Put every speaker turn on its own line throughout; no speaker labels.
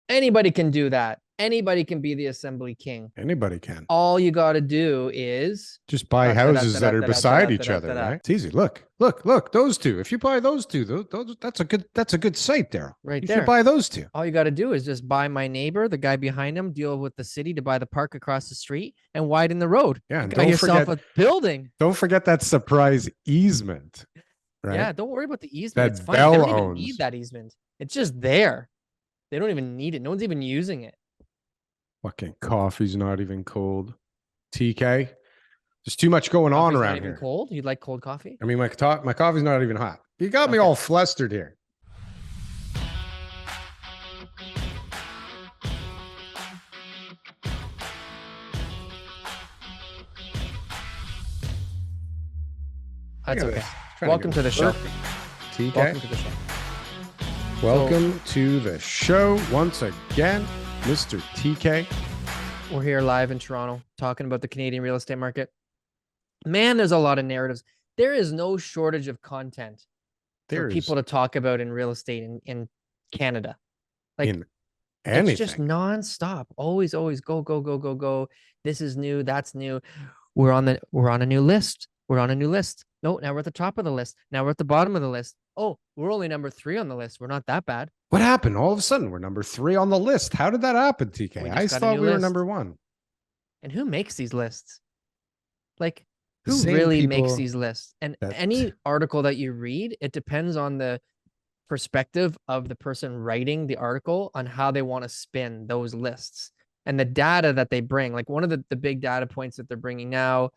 Anybody can do that. Anybody can be the assembly king.
Anybody can.
All you got to do is
Just buy houses that are beside each other, right? It's easy. Look, those two. If you buy those two, that's a good site, Darryl.
Right
You
there.
should buy those two.
All you got to do is just buy my neighbor, the guy behind him, deal with the city to buy the park across the street and widen the road.
Yeah, and
don't forget a building.
Don't forget that surprise easement, right?
Yeah, don't worry about the easement.
That
it's fine. They don't even need that easement. It's just there. They don't even need it. No one's even using it.
Fucking coffee's not even cold. TK, there's too much going on around here.
Cold? You'd like cold coffee?
I mean, my coffee's not even hot. You got me all flustered here.
That's okay. Welcome to the show.
TK.
Welcome to the show.
Welcome to the show once again, Mr. TK.
We're here live in Toronto talking about the Canadian real estate market. Man, there's a lot of narratives. There is no shortage of content for people to talk about in real estate in Canada. Like in anything. It's just nonstop. Always go. This is new. That's new. We're on a new list. We're on a new list. No, now we're at the top of the list. Now we're at the bottom of the list. Oh, we're only number 3 on the list. We're not that bad.
What happened? All of a sudden, we're number 3 on the list. How did that happen, TK? I thought we were number 1.
And who makes these lists? Like, who really makes these lists? And any article that you read, it depends on the perspective of the person writing the article on how they want to spin those lists and the data that they bring. Like one of the big data points that they're bringing now,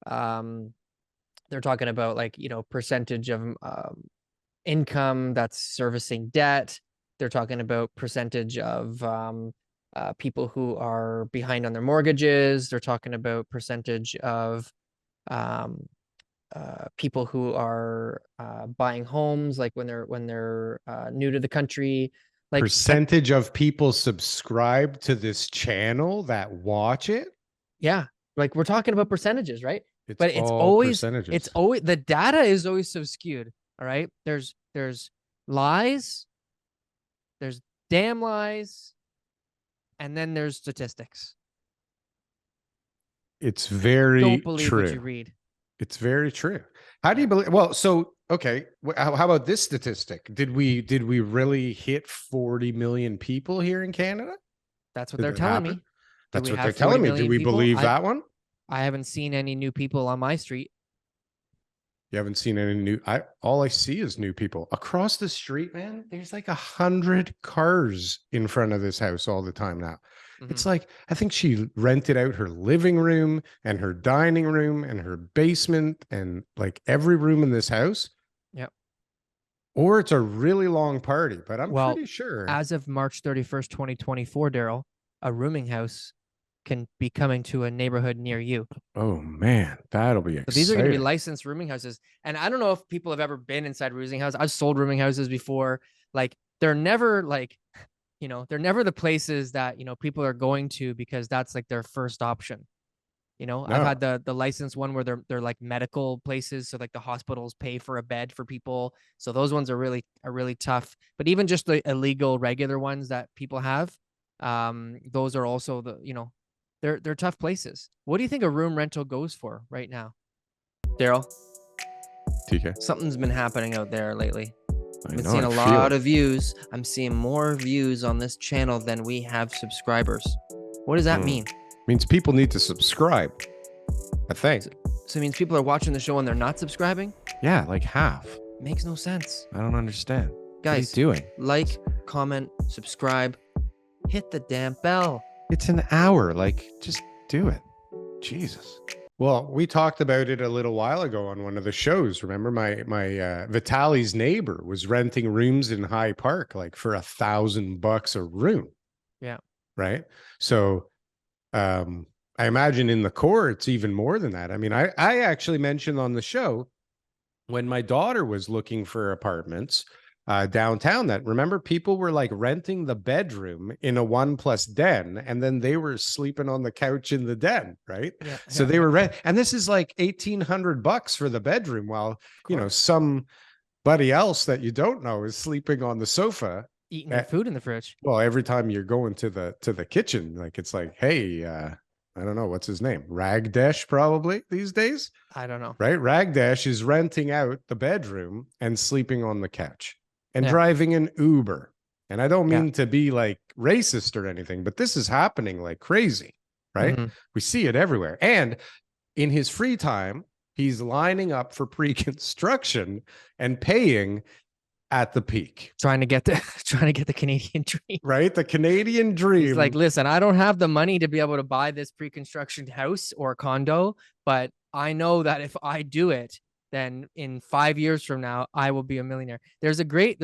they're talking about like, percentage of income that's servicing debt. They're talking about percentage of people who are behind on their mortgages. They're talking about percentage of people who are buying homes, like when they're new to the country. Like
percentage of people subscribe to this channel that watch it.
Yeah, like we're talking about percentages, right? But it's always the data is always so skewed. All right, there's lies, there's damn lies, and then there's statistics.
It's very
Don't believe
true.
What you read.
It's very true. How do you believe? Well, so okay, how about this statistic? Did we really hit 40 million people here in Canada?
That's what they're telling me.
That's what they're telling me. Do we believe that one?
I haven't seen any new people on my street.
You haven't seen any new? All I see is new people across the street, man. There's like 100 cars in front of this house all the time now. Mm-hmm. It's like, I think she rented out her living room and her dining room and her basement and like every room in this house.
Yep.
Or it's a really long party, but I'm pretty sure.
As of March 31st, 2024, Darryl, a rooming house can be coming to a neighborhood near you.
Oh man, that'll be exciting.
So these are going to be licensed rooming houses. And I don't know if people have ever been inside rooming houses. I've sold rooming houses before. Like they're never like, they're never the places that, people are going to because that's like their first option. No. I've had the licensed one where they're like medical places. So like the hospitals pay for a bed for people. So those ones are really tough. But even just the illegal regular ones that people have, those are also they're tough places. What do you think a room rental goes for right now? Darryl?
TK?
Something's been happening out there lately. I've been seeing a lot of views. I'm seeing more views on this channel than we have subscribers. What does that mean?
Means people need to subscribe, I think.
So it means people are watching the show and they're not subscribing?
Yeah, like half.
Makes no sense.
I don't understand.
Guys,
what are you doing?
Like, comment, subscribe, hit the damn bell.
It's an hour. Like, just do it. Jesus. Well, we talked about it a little while ago on one of the shows. Remember, my Vitali's neighbor was renting rooms in High Park, like for $1,000 a room.
Yeah.
Right. So, I imagine in the core, it's even more than that. I mean, I actually mentioned on the show when my daughter was looking for apartments downtown that, remember, people were like renting the bedroom in a 1+ den, and then they were sleeping on the couch in the den, right?
Yeah,
so they were and this is like $1,800 for the bedroom, while somebody else that you don't know is sleeping on the sofa
eating your food in the fridge.
Well, every time you're going to the kitchen, like it's like, hey, I don't know what's his name, Ragdesh, probably these days,
I don't know.
right? Ragdesh is renting out the bedroom and sleeping on the couch and
Yeah.
driving an Uber. And I don't
Yeah.
mean to be like racist or anything, but this is happening like crazy, right?
Mhm.
We see it everywhere. And in his free time, he's lining up for pre-construction and paying at the peak.
Trying to get the Canadian dream.
Right? The Canadian dream.
He's like, listen, I don't have the money to be able to buy this pre-construction house or condo, but I know that if I do it, then in 5 years from now, I will be a millionaire. There's a great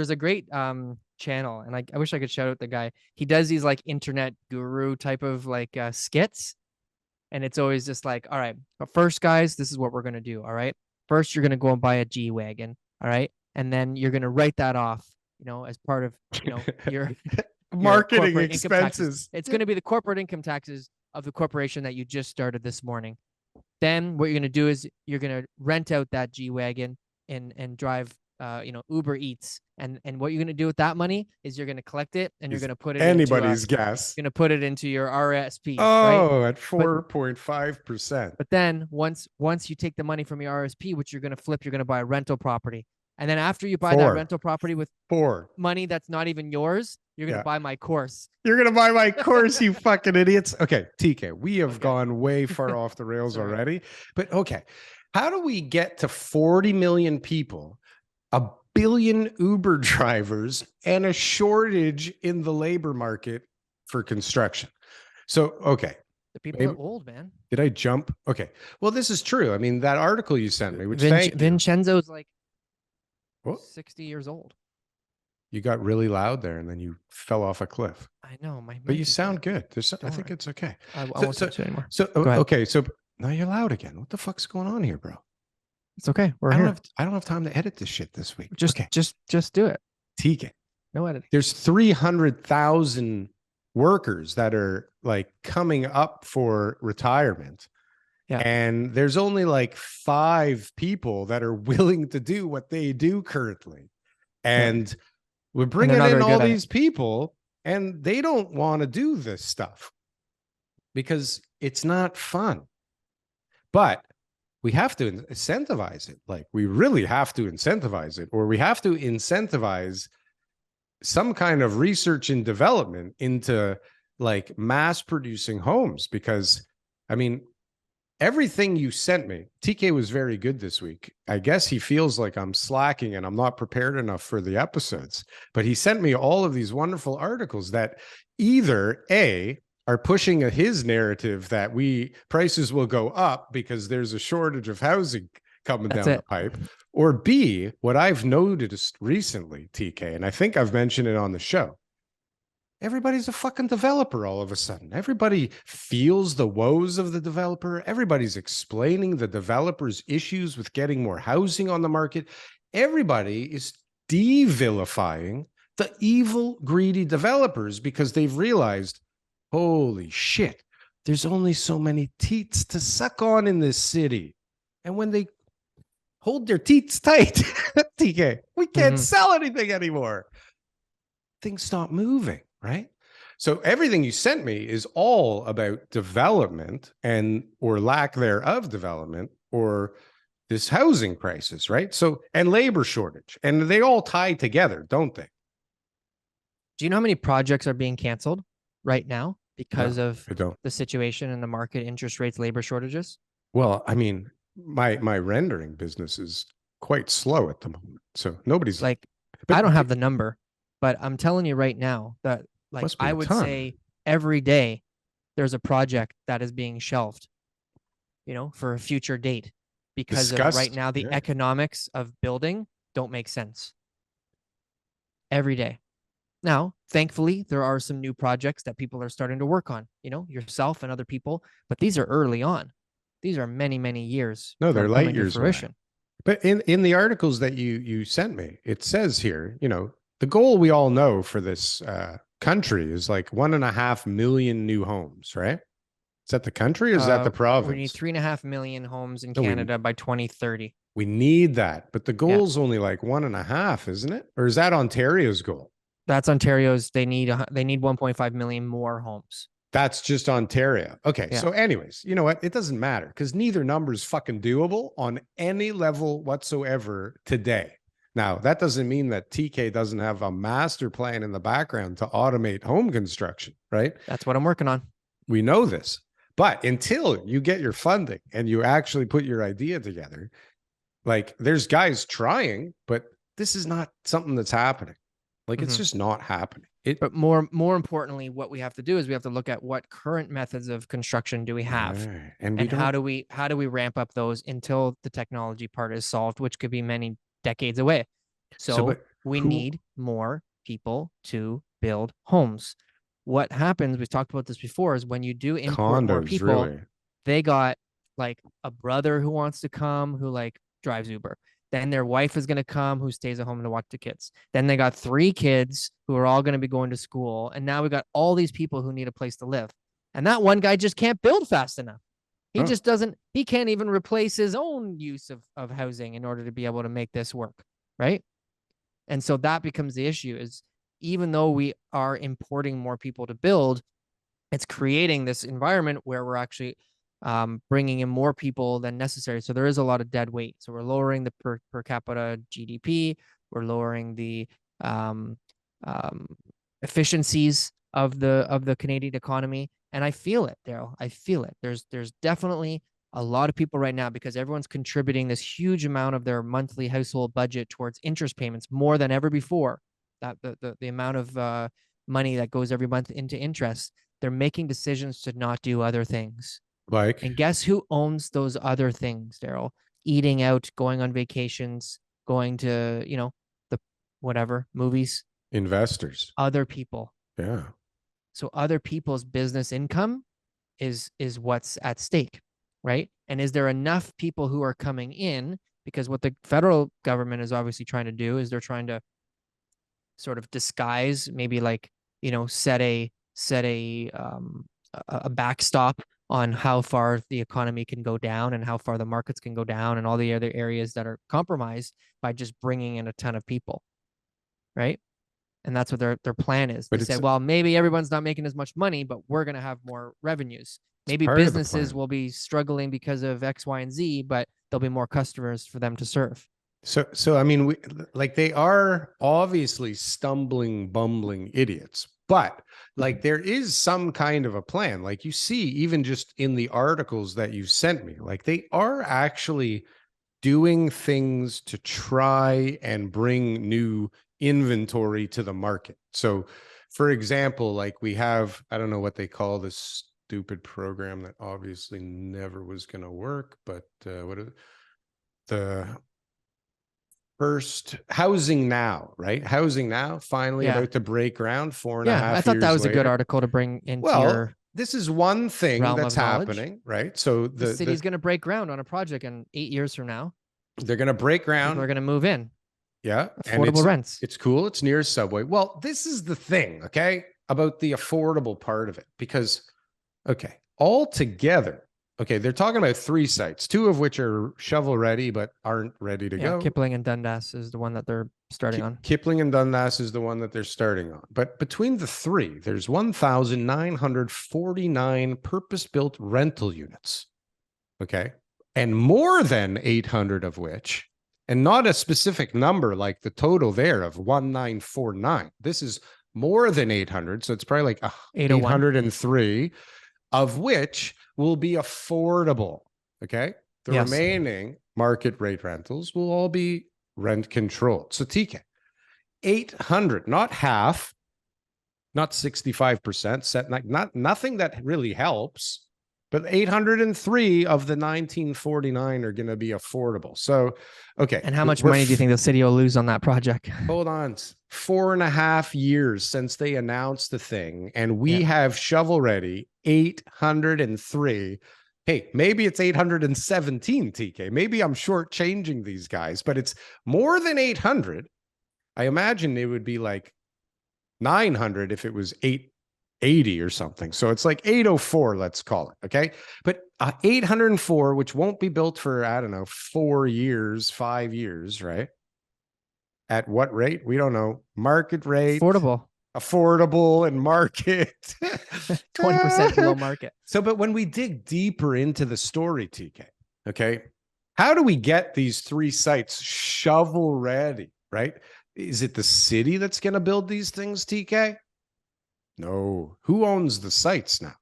channel, and I wish I could shout out the guy. He does these like internet guru type of like skits, and it's always just like, all right, but first, guys, this is what we're gonna do. All right, first you're gonna go and buy a G wagon. All right, and then you're gonna write that off, as part of your
marketing
corporate income taxes.
expenses.
It's going to be the corporate income taxes of the corporation that you just started this morning. Then what you're going to do is you're going to rent out that G wagon and drive Uber Eats, and what you're going to do with that money is you're going to collect it and you're going to put it
anybody's guess.
You're going to put it into your RSP.
Oh,
right?
At 4.5%.
But then once you take the money from your RSP, which you're going to flip, you're going to buy a rental property. And then after you buy that rental property with money that's not even yours, you're going to buy my course.
You're going to buy my course, you fucking idiots. Okay, TK, we have gone way far off the rails already. But okay, how do we get to 40 million people, a billion Uber drivers, and a shortage in the labor market for construction? So, okay.
The people are old, man.
Did I jump? Okay. Well, this is true. I mean, that article you sent me, which
Vincenzo's like 60 years old.
You got really loud there, and then you fell off a cliff.
I know,
but you sound good. I think it's okay.
I won't touch it anymore.
So okay, so now you're loud again. What the fuck's going on here, bro?
It's okay.
I don't have time to edit this shit this week.
Just do it.
TK.
No editing.
There's 300,000 workers that are like coming up for retirement. Yeah. And there's only like 5 people that are willing to do what they do currently. And we're bringing in all these people, and they don't want to do this stuff because it's not fun. But we have to incentivize it. Like, we really have to incentivize it, or we have to incentivize some kind of research and development into like mass producing homes. Because I mean, everything you sent me, TK was very good this week. I guess he feels like I'm slacking and I'm not prepared enough for the episodes, but he sent me all of these wonderful articles that either A, are pushing his narrative that prices will go up because there's a shortage of housing coming down the pipe, or B, what I've noticed recently, TK, and I think I've mentioned it on the show, everybody's a fucking developer all of a sudden. Everybody feels the woes of the developer. Everybody's explaining the developer's issues with getting more housing on the market. Everybody is de-vilifying the evil, greedy developers because they've realized, holy shit, there's only so many teats to suck on in this city. And when they hold their teats tight, TK, we can't sell anything anymore. Things stop moving. Right? So everything you sent me is all about development or lack thereof development, or this housing crisis, right? So, and labor shortage, and they all tie together, don't they?
Do you know how many projects are being canceled right now because of the situation in the market, interest rates, labor shortages?
Well, I mean, my rendering business is quite slow at the moment. So nobody's
like, I don't have the number, but I'm telling you right now that like I would say every day there's a project that is being shelved, for a future date because of right now the economics of building don't make sense. Every day. Now, thankfully, there are some new projects that people are starting to work on, yourself and other people, but these are early on. These are many, many years.
No, they're light years away. But in the articles that you sent me, it says here, the goal we all know for this country is like 1.5 million new homes, right? Is that the country or is that the province?
We need 3.5 million homes in Canada by 2030.
We need that, but the goal's only like 1.5, isn't it? Or is that Ontario's goal?
That's Ontario's. They need 1.5 million more homes.
That's just Ontario. Okay.
Yeah,
So, anyways, you know what? It doesn't matter because neither number is fucking doable on any level whatsoever today. Now, that doesn't mean that TK doesn't have a master plan in the background to automate home construction, right?
that's what I'm working on.
We know this. But until you get your funding and you actually put your idea together, like there's guys trying, but this is not something that's happening. Like it's just not happening.
But more importantly, what we have to do is we have to look at what current methods of construction do we have,
right. And we
and
don't.
how do we ramp up those until the technology part is solved, which could be many decades away.
So,
So
but
we
who
need more people to build homes. What happens, we've talked about this before, is when you do import more
condos
people,
really?
they got like a brother who wants to come who like drives Uber. Then their wife is going to come who stays at home to watch the kids. Then they got 3 kids who are all going to be going to school. And now we got all these people who need a place to live. And that one guy just can't build fast enough. He
Oh,
just doesn't, he can't even replace his own use of housing in order to be able to make this work. Right. And so that becomes the issue is even though we are importing more people to build, it's creating this environment where we're actually bringing in more people than necessary. So there is a lot of dead weight. So we're lowering the per capita GDP. We're lowering the um, um, efficiencies of the Canadian economy, and I feel it, Darryl. I feel it. There's definitely a lot of people right now because everyone's contributing this huge amount of their monthly household budget towards interest payments more than ever before. That the amount of money that goes every month into interest, they're making decisions to not do other things.
like
And guess who owns those other things, Darryl? Eating out, going on vacations, going to, the whatever, movies,
investors.
other people.
Yeah.
So other people's business income is what's at stake, right? And is there enough people who are coming in? Because what the federal government is obviously trying to do is they're trying to sort of disguise, maybe like, set a backstop on how far the economy can go down and how far the markets can go down and all the other areas that are compromised by just bringing in a ton of people, right? And that's what their plan is. They
But
say,
it's
well, maybe everyone's not making as much money, but we're going to have more revenues. Maybe
part of the
businesses
plan.
will be struggling because of X, Y, and Z, but there'll be more customers for them to serve.
So I mean, like they are obviously stumbling, bumbling idiots, but like there is some kind of a plan. Like you see, even just in the articles that you've sent me, like they are actually doing things to try and bring new inventory to the market. So, for example, like we have, I don't know what they call this stupid program that obviously never was going to work, but what is the first Housing Now, right? Housing Now finally
Yeah.
about to break ground four and a
Yeah. I
half
thought that
years
was a good
later.
article to bring into
Well,
your
this is one thing
realm
that's
of knowledge.
happening, right? So
The city's going to break ground on a project, and 8 years from now,
they're going to break
people
ground.
are going to move in.
Yeah, and
Affordable rents.
it's cool. It's near Subway. Well, this is the thing, okay, about the affordable part of it because okay, all together, okay, they're talking about 3 sites, 2 of which are shovel ready but aren't ready to
Yeah.
go.
Kipling and Dundas is the one that they're starting on.
Kipling and Dundas is the one that they're starting on. But between the 3, there's 1,949 purpose-built rental units. Okay. And more than 800 of which, and not a specific number like the total there of 1949. This is more than 800. So it's probably like
801.
803, of which will be affordable. Okay. The
Yes.
remaining market rate rentals will all be rent controlled. So TK, 800, not half, not 65%, set like nothing that really helps, but 803 of the 1949 are going to be affordable. So, okay.
And how much money do you think the city will lose on that project?
Hold on. 4.5 years since they announced the thing, and we
Yeah.
have shovel ready 803. Hey, maybe it's 817, TK. Maybe I'm shortchanging these guys, but it's more than 800. I imagine it would be like 900 if it was 880 or something. So it's like 804, let's call it. Okay. But 804, which won't be built for, I don't know, 4 years, 5 years, right? At what rate? We don't know. Market rate,
Affordable.
affordable, and market.
20% below market.
So, but when we dig deeper into the story, TK, okay, how do we get these 3 sites shovel ready, right? Is it the city that's going to build these things, TK? No. Who owns the sites now?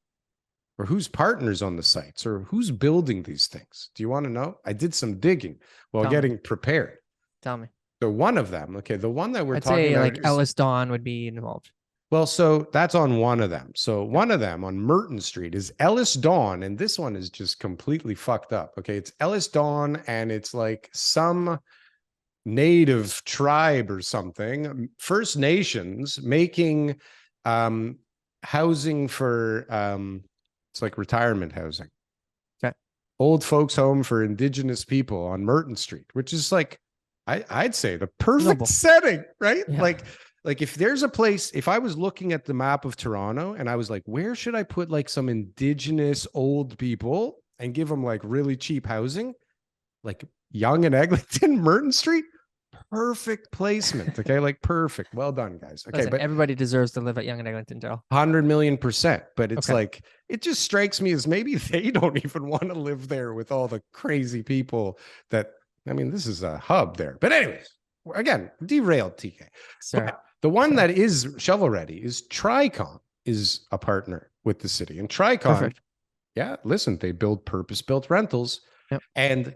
Or who's partners on the sites? Or who's building these things? Do you want to know? I did some digging while getting prepared.
Tell me.
So one of them, okay, the one that we're
I'd
talking
say
about
like
is,
Ellis Dawn would be involved.
well, so that's on one of them. So one of them on Merton Street is Ellis Dawn, and this one is just completely fucked up. Okay, it's Ellis Dawn, and it's like some native tribe or something, First Nations, making housing for it's like retirement housing.
Okay.
Old folks home for Indigenous people on Merton Street, which is like, I'd say the perfect setting, right?
Yeah.
Like if there's a place, if I was looking at the map of Toronto and I was like, where should I put like some Indigenous old people and give them like really cheap housing? Like Yonge and Eglinton, Merton Street, perfect placement. Okay, like perfect. Well done, guys. Okay,
Listen,
but
everybody deserves to live at Yonge and Eglinton, Darryl.
100,000,000%. But it's like, it just strikes me as maybe they don't even want to live there with all the crazy people that, I mean, this is a hub there. But anyways, again, derailed, TK.
Sorry.
The one that is shovel ready is Tricon, is a partner with the city. And Tricon, yeah, listen, they build purpose-built rentals.
Yep.
And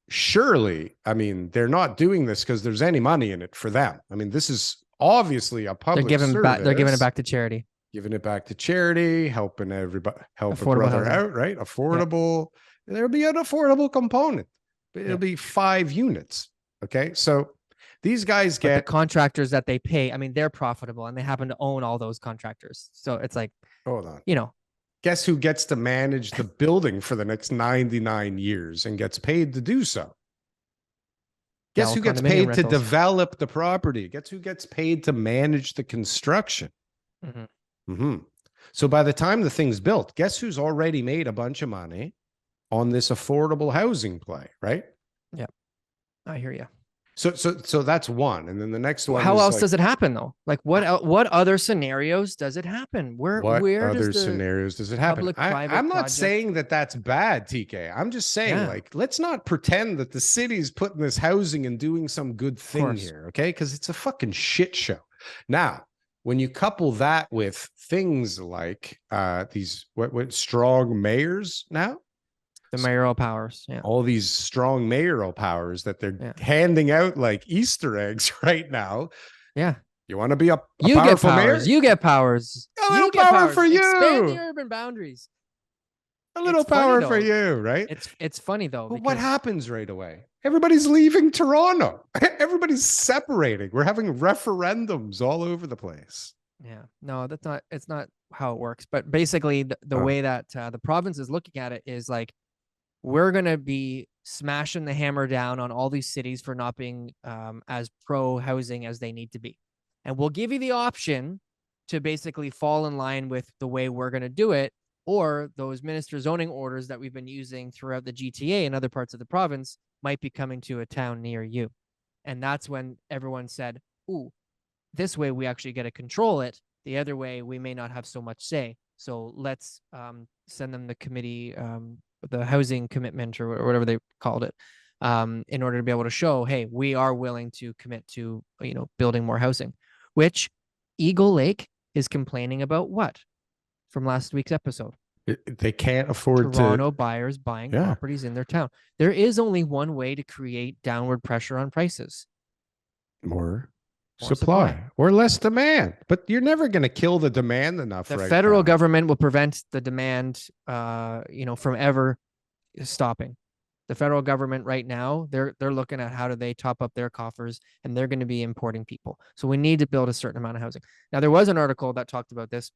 surely, I mean, they're not doing this because there's any money in it for them. I mean, this is obviously a public service.
They're giving it back to charity.
Giving it back to charity, helping everybody, help affordable a brother housing out, right? Affordable. Yep. There'll be an affordable component. But it'll be 5 units. Okay. So these guys get
the contractors that they pay. I mean, they're profitable and they happen to own all those contractors. So it's like,
hold on,
you know,
guess who gets to manage the building for the next 99 years and gets paid to do so? Guess who gets paid to develop the property? Guess who gets paid to manage the construction? So by the time the thing's built, guess who's already made a bunch of money on this affordable housing play, right?
Yeah, I hear you.
So that's one, and then the next one.
How else does it happen though? Like what other scenarios does it happen? Where
other scenarios does it happen? I'm not saying that that's bad, TK. I'm just saying like, let's not pretend that the city's putting this housing and doing some good thing here, okay? Because it's a fucking shit show. Now, when you couple that with things like these what strong mayors now.
The mayoral powers,
all these strong mayoral powers that they're handing out like Easter eggs right now.
Yeah,
you want to be a
you
powerful
get powers.
mayor?
You get powers.
A little power for you.
Expand the urban boundaries.
A little power for you, right?
It's funny though.
But what happens right away? Everybody's leaving Toronto. Everybody's separating. We're having referendums all over the place.
Yeah, no, that's not. It's not how it works. But basically, the way that the province is looking at it is like, we're going to be smashing the hammer down on all these cities for not being as pro housing as they need to be. And we'll give you the option to basically fall in line with the way we're going to do it, or those minister zoning orders that we've been using throughout the GTA and other parts of the province might be coming to a town near you. And that's when everyone said, ooh, this way we actually get to control it. The other way, we may not have so much say. So let's send them the committee, the housing commitment or whatever they called it, in order to be able to show, hey, we are willing to commit to, building more housing, which Eagle Lake is complaining about what from last week's episode.
They can't afford
Toronto buyers buying properties in their town. There is only one way to create downward pressure on prices.
More supply or less demand, but you're never going to kill the demand enough.
The federal government will prevent the demand, from ever stopping. The federal government right now, they're looking at how do they top up their coffers, and they're going to be importing people. So we need to build a certain amount of housing. Now, there was an article that talked about this,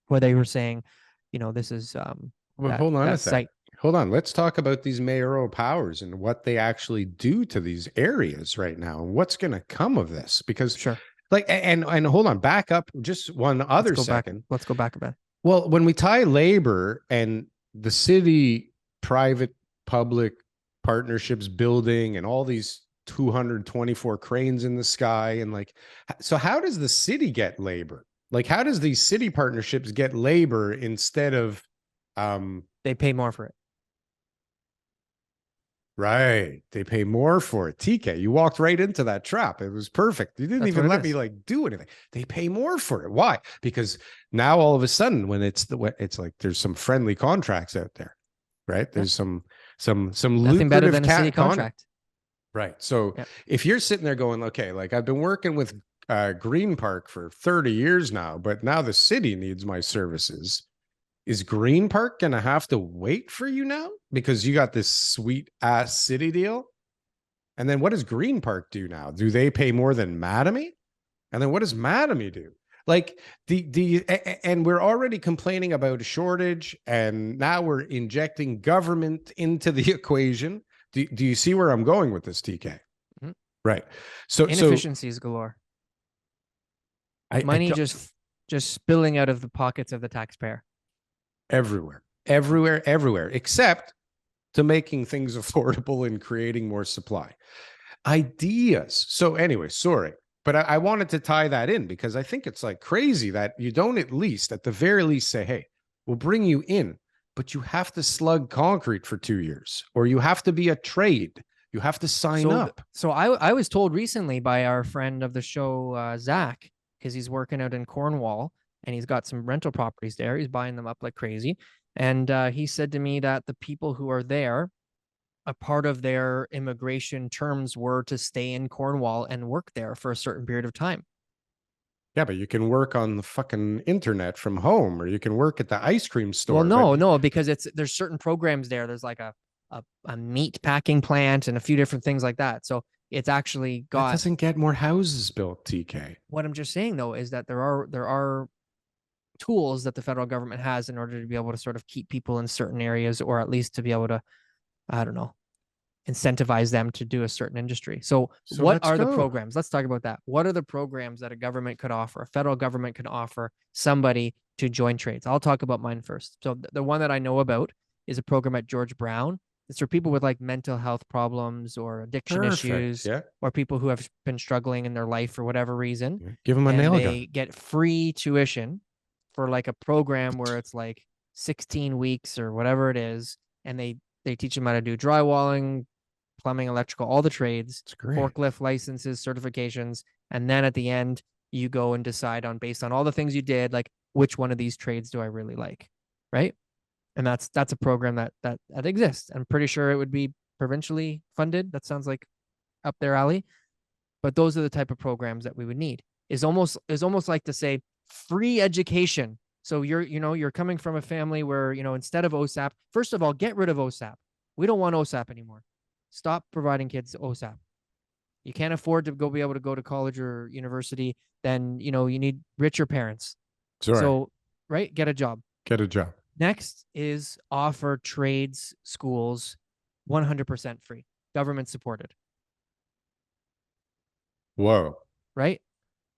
where they were saying, this is
hold on a second. Hold on. Let's talk about these mayoral powers and what they actually do to these areas right now and what's going to come of this. Because and hold on, back up just one other second.
Let's go back a bit.
Well, when we tie labor and the city, private, public partnerships building and all these 224 cranes in the sky. And like, so how does the city get labor? Like, how does these city partnerships get labor instead of,
They pay more for it.
right, they pay more for it. TK, you walked right into that trap. It was perfect. You didn't
That's
even
what it
let me
is.
like do anything. They pay more for it. Why? Because now all of a sudden, when it's like there's some friendly contracts out there, right?
Yeah.
There's some
Nothing better
lucrative
than a city
con.
contract.
Right. So
Yeah.
if you're sitting there going, okay, like I've been working with Green Park for 30 years now, but now the city needs my services. Is Green Park going to have to wait for you now because you got this sweet ass city deal? And then what does Green Park do now? Do they pay more than Mattamy? And then what does Mattamy do? Like and we're already complaining about a shortage, and now we're injecting government into the equation. Do you see where I'm going with this, TK?
Mhm.
Right. So
Inefficiencies galore. Money just spilling out of the pockets of the taxpayer.
Everywhere, except to making things affordable and creating more supply. Ideas. So anyway, sorry, but I wanted to tie that in because I think it's like crazy that you don't at the very least say, hey, we'll bring you in, but you have to slug concrete for 2 years, or you have to be a trade. You have to sign up.
So I was told recently by our friend of the show, Zach, because he's working out in Cornwall and he's got some rental properties there. He's buying them up like crazy. And he said to me that the people who are there, a part of their immigration terms were to stay in Cornwall and work there for a certain period of time.
Yeah, but you can work on the fucking internet from home, or you can work at the ice cream store.
Well, no, because there's certain programs there. There's like a meat packing plant and a few different things like that. So it's actually got.
That doesn't get more houses built, TK.
What I'm just saying though is that there are tools that the federal government has in order to be able to sort of keep people in certain areas, or at least to be able to, I don't know, incentivize them to do a certain industry. So what are the programs? Let's talk about that. What are the programs that a government could offer, a federal government could offer somebody to join trades? I'll talk about mine first. So the one that I know about is a program at George Brown. It's for people with like mental health problems or addiction issues, or people who have been struggling in their life for whatever reason.
Yeah. Give them a nail gun. They
get free tuition for like a program where it's like 16 weeks or whatever it is. And they teach them how to do drywalling, plumbing, electrical, all the trades, forklift licenses, certifications. And then at the end, you go and decide on, based on all the things you did, like which one of these trades do I really like, right? And that's a program that exists. I'm pretty sure it would be provincially funded. That sounds like up their alley. But those are the type of programs that we would need. Is almost like to say free education. So you're coming from a family where, instead of OSAP, first of all, get rid of OSAP. We don't want OSAP anymore. Stop providing kids OSAP. You can't afford to be able to go to college or university. Then, you need richer parents. So, right, get a job. Next is offer trades schools 100% free, government supported.
Whoa.
Right?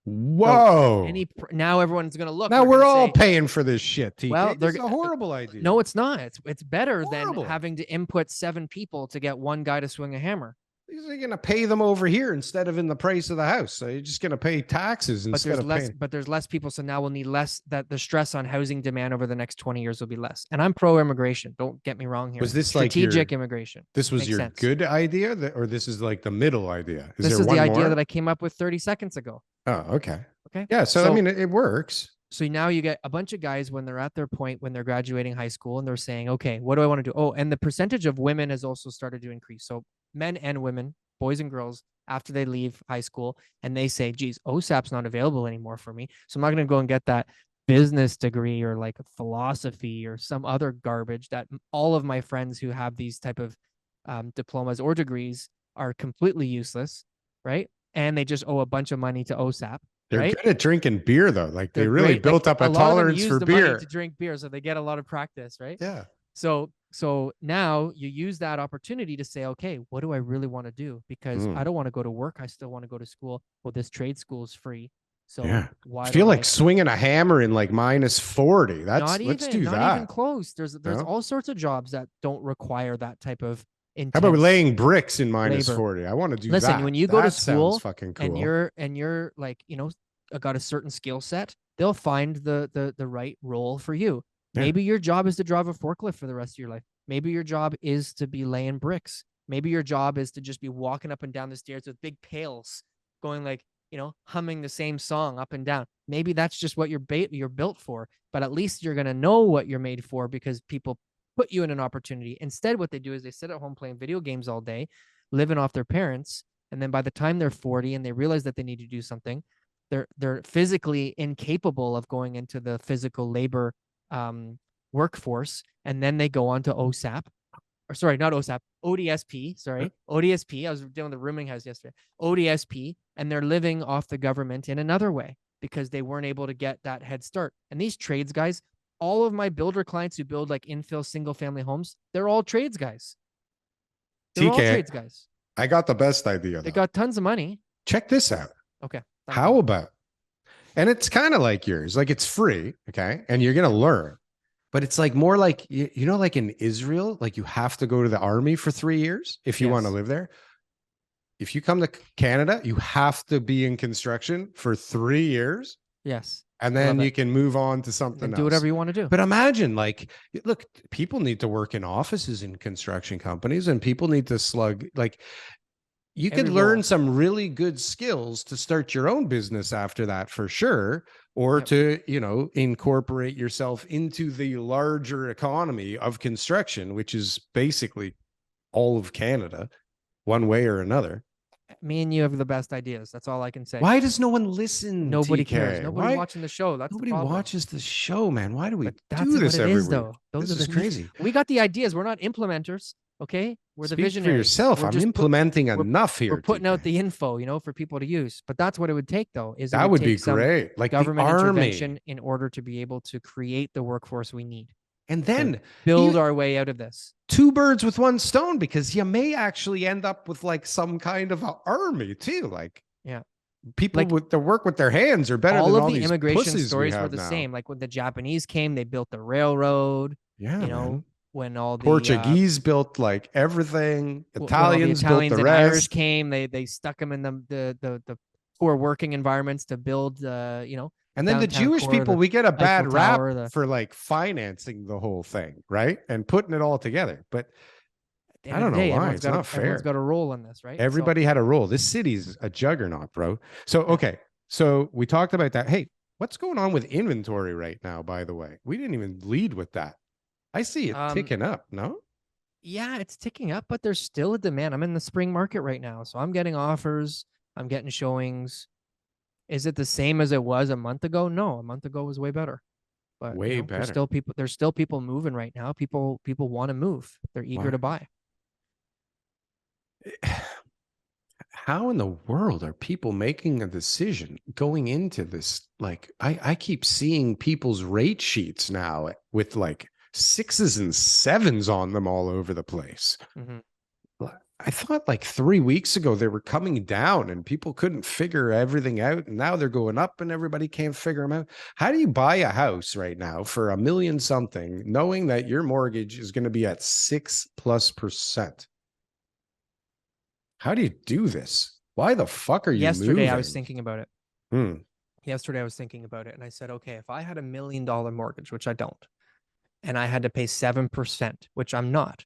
Whoa.
So now everyone's going to look.
Now we're all paying for this shit, TK.
Well,
it's a horrible idea.
No, it's not. It's better than having to input 7 people to get one guy to swing a hammer.
You're going to pay them over here instead of in the price of the house. So you're just going to pay taxes instead of paying.
But there's less people. So now we'll need less, that the stress on housing demand over the next 20 years will be less. And I'm pro-immigration. Don't get me wrong here.
Was this
strategic immigration?
This was your good idea, or this is like the middle idea?
This is the idea that I came up with 30 seconds ago.
Oh, okay.
Okay.
Yeah. So I mean, it works.
So now you get a bunch of guys when they're at their point, when they're graduating high school, and they're saying, okay, what do I want to do? Oh, and the percentage of women has also started to increase. So men and women, boys and girls, after they leave high school, and they say, geez, OSAP's not available anymore for me. So I'm not going to go and get that business degree or like philosophy or some other garbage that all of my friends who have these type of diplomas or degrees are completely useless, right? And they just owe a bunch of money to OSAP.
They're
right?
good at drinking beer, though. Like they really built up a tolerance for beer.
To drink beer, so they get a lot of practice, right?
Yeah.
So now you use that opportunity to say, okay, what do I really want to do? Because I don't want to go to work. I still want to go to school. Well, this trade school is free. So why
I feel like swinging a hammer in like -40. Let's do that.
Not even close. There's all sorts of jobs that don't require that type of
How about
intense
laying bricks in minus
labor.
40? I want to do
Listen,
that.
when you go to
That sounds
school
fucking
and
cool.
you're like, got a certain skill set, they'll find the right role for you.
Yeah.
Maybe your job is to drive a forklift for the rest of your life. Maybe your job is to be laying bricks. Maybe your job is to just be walking up and down the stairs with big pails, going like, humming the same song up and down. Maybe that's just what you're built for, but at least you're going to know what you're made for because people put you in an opportunity. Instead, what they do is they sit at home playing video games all day, living off their parents, and then by the time they're 40 and they realize that they need to do something, they're physically incapable of going into the physical labor workforce, and then they go on to OSAP, or sorry, not OSAP, ODSP. Sorry, ODSP. I was doing the rooming house yesterday. ODSP, and they're living off the government in another way because they weren't able to get that head start. And these trades guys, all of my builder clients who build like infill single family homes, they're all trades guys. They're all
TK,
trades guys.
I got the best idea.
They got tons of money.
Check this out.
Okay.
How about, and it's kind of like yours, like it's free, okay, and you're gonna learn, but it's like more like like in Israel, like you have to go to the army for 3 years if you want to live there. If you come to Canada, you have to be in construction for 3 years.
Yes.
And then you can move on to something else.
Do whatever you want to do.
But imagine, like, look, people need to work in offices in construction companies, and people need to slug. Like, you could learn some really good skills to start your own business after that, for sure, or to, incorporate yourself into the larger economy of construction, which is basically all of Canada, one way or another.
Me and you have the best ideas. That's all I can say.
Why does no one listen?
Nobody
TK?
cares. Nobody's watching the show. That's
nobody
the problem.
watches the show, man. Why do we
do
this
what it
every
is,
week?
though.
This is crazy.
We got the ideas. We're not implementers. Okay, we're the visionaries.
For yourself. I'm implementing enough here.
We're putting out the info, for people to use. But that's what it would take, though.
That would be great. Like
government intervention in order to be able to create the workforce we need.
And then
build our way out of this.
2 birds with 1 stone, because you may actually end up with like some kind of an army too. Like, people with the work with their hands are better than all the immigration stories were the
same. Like when the Japanese came, they built the railroad.
Yeah,
when all the
Portuguese built like everything, Italians built the
and
rest.
Irish came, they stuck them in the poor working environments to build
And then the Jewish people, we get a bad rap for like financing the whole thing, right? And putting it all together. But I don't know why. It's not fair.
Everyone's got a role in this, right?
Everybody had a role. This city's a juggernaut, bro. So, okay. So we talked about that. Hey, what's going on with inventory right now, by the way? We didn't even lead with that. I see it ticking up, no?
Yeah, it's ticking up, but there's still a demand. I'm in the spring market right now. So I'm getting offers. I'm getting showings. Is it the same as it was a month ago? No, a month ago was way better. But
way better.
There's still people moving right now. People want to move. They're eager to buy.
How in the world are people making a decision going into this? Like, I keep seeing people's rate sheets now with like 6s and 7s on them all over the place.
Mm-hmm.
I thought like 3 weeks ago they were coming down and people couldn't figure everything out. And now they're going up and everybody can't figure them out. How do you buy a house right now for $1 million something, knowing that your mortgage is going to be at 6+%? How do you do this? Why the fuck are you
Yesterday,
moving?
I was thinking about it. Yesterday, I was thinking about it. And I said, okay, if I had $1 million mortgage, which I don't, and I had to pay 7%, which I'm not,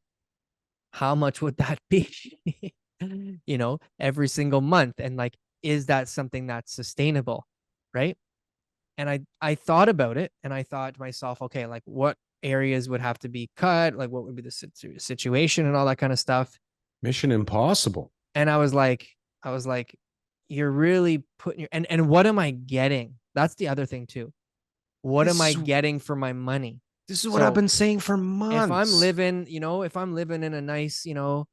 how much would that be? Every single month? And like, is that something that's sustainable? Right. And I thought about it and I thought to myself, okay, like what areas would have to be cut? Like what would be the situation and all that kind of stuff?
Mission impossible.
And I was like, you're really putting your, and what am I getting? That's the other thing too. What am I getting for my money?
This is what I've been saying for months.
If I'm living in a nice, $3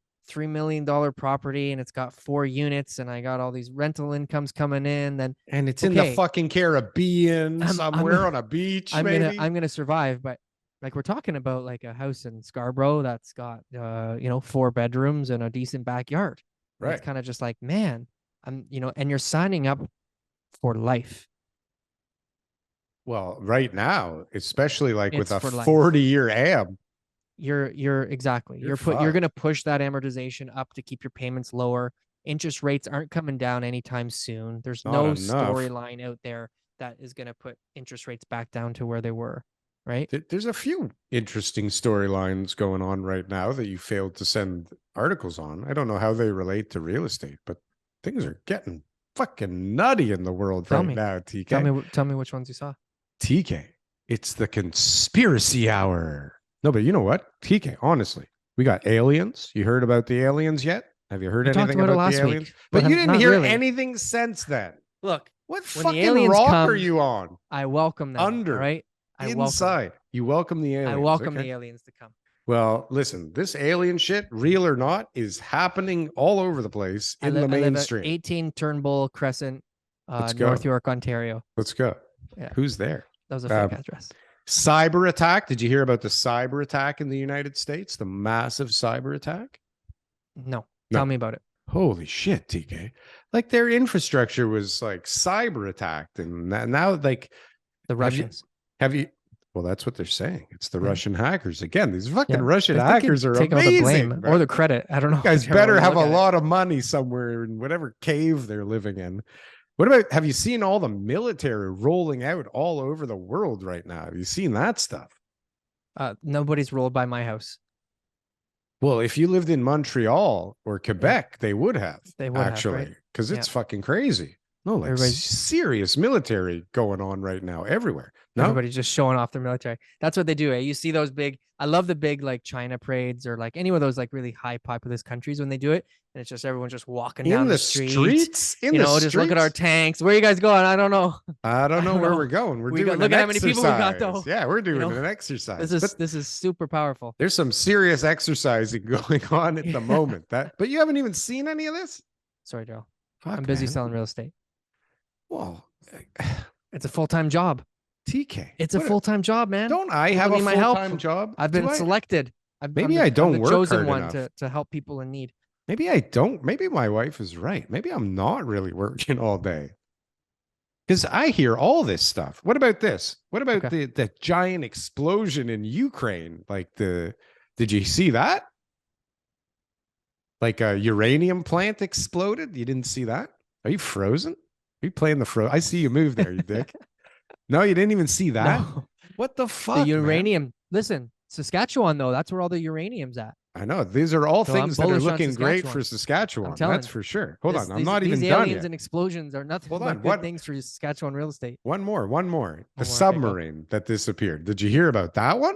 million property and it's got 4 units and I got all these rental incomes coming in, then
and it's in the fucking Caribbean somewhere on a beach.
I'm gonna survive. But like we're talking about like a house in Scarborough that's got 4 bedrooms and a decent backyard. Right. It's kind of just like, man, and you're signing up for life.
Well, right now, especially like with a 40-year AM,
You're exactly. You're
fucked.
going to push that amortization up to keep your payments lower. Interest rates aren't coming down anytime soon. There's
Not
no
enough.
storyline out there that is going to put interest rates back down to where they were, right?
There's a few interesting storylines going on right now that you failed to send articles on. I don't know how they relate to real estate, but things are getting fucking nutty in the world now, TK.
Tell me which ones you saw.
TK, it's the conspiracy hour. No, but you know what? TK, honestly, we got aliens. You heard about the aliens yet? Have you heard anything about the aliens?
Week,
but you didn't hear
really.
anything since then.
Look,
what fucking rock are you on?
I welcome them.
Under,
right?
inside. You welcome the aliens.
I welcome the aliens to come.
Well, listen, this alien shit, real or not, is happening all over the place in the mainstream.
18 Turnbull Crescent, North York, Ontario.
Let's go.
Yeah.
Who's there?
That was a fake address.
Cyber attack. Did you hear about the cyber attack in the United States? The massive cyber attack?
No. Tell me about it.
Holy shit, TK. Like their infrastructure was like cyber attacked. And now like
the Russians.
Have you well, that's what they're saying. It's the Russian hackers. Again, these fucking Russian hackers are
take
amazing.
All the blame or the credit. I don't know.
You guys better have a lot of money somewhere in whatever cave they're living in. What about, have you seen all the military rolling out all over the world right now? Have you seen that stuff?
Nobody's rolled by my house.
Well, if you lived in Montreal or Quebec, they would have.
They would
actually, because it's fucking crazy. No, like serious military going on right now everywhere. No?
Everybody's just showing off their military. That's what they do. You see those big, I love the big like China parades or like any of those like really high populous countries when they do it. And it's just everyone's just walking down the streets. Just look at our tanks. Where are you guys going? I don't know.
I don't know where we're going. We're doing
look at how many people we got though.
Yeah, we're doing an exercise.
This is super powerful.
There's some serious exercising going on at the moment. But you haven't even seen any of this?
Sorry, Darryl. I'm busy selling real estate.
Well,
it's a full-time job.
TK.
It's a full-time job, man.
Don't I have a full-time job?
I've been selected.
Maybe I don't work
chosen
hard
one
enough.
to help people in need.
Maybe I don't. Maybe my wife is right. Maybe I'm not really working all day. Because I hear all this stuff. What about this? What about the giant explosion in Ukraine? Like did you see that? Like a uranium plant exploded? You didn't see that? Are you frozen? Are you playing the I see you move there, you dick. No, you didn't even see that? No. What the fuck,
the uranium. Man? Listen, Saskatchewan, though, that's where all the uranium's at.
I know. These are all things that are looking great for Saskatchewan. That's for sure. Hold on. I'm not even done yet. These aliens
and explosions are nothing but good things for Saskatchewan real estate.
One more. The submarine that disappeared. Did you hear about that one?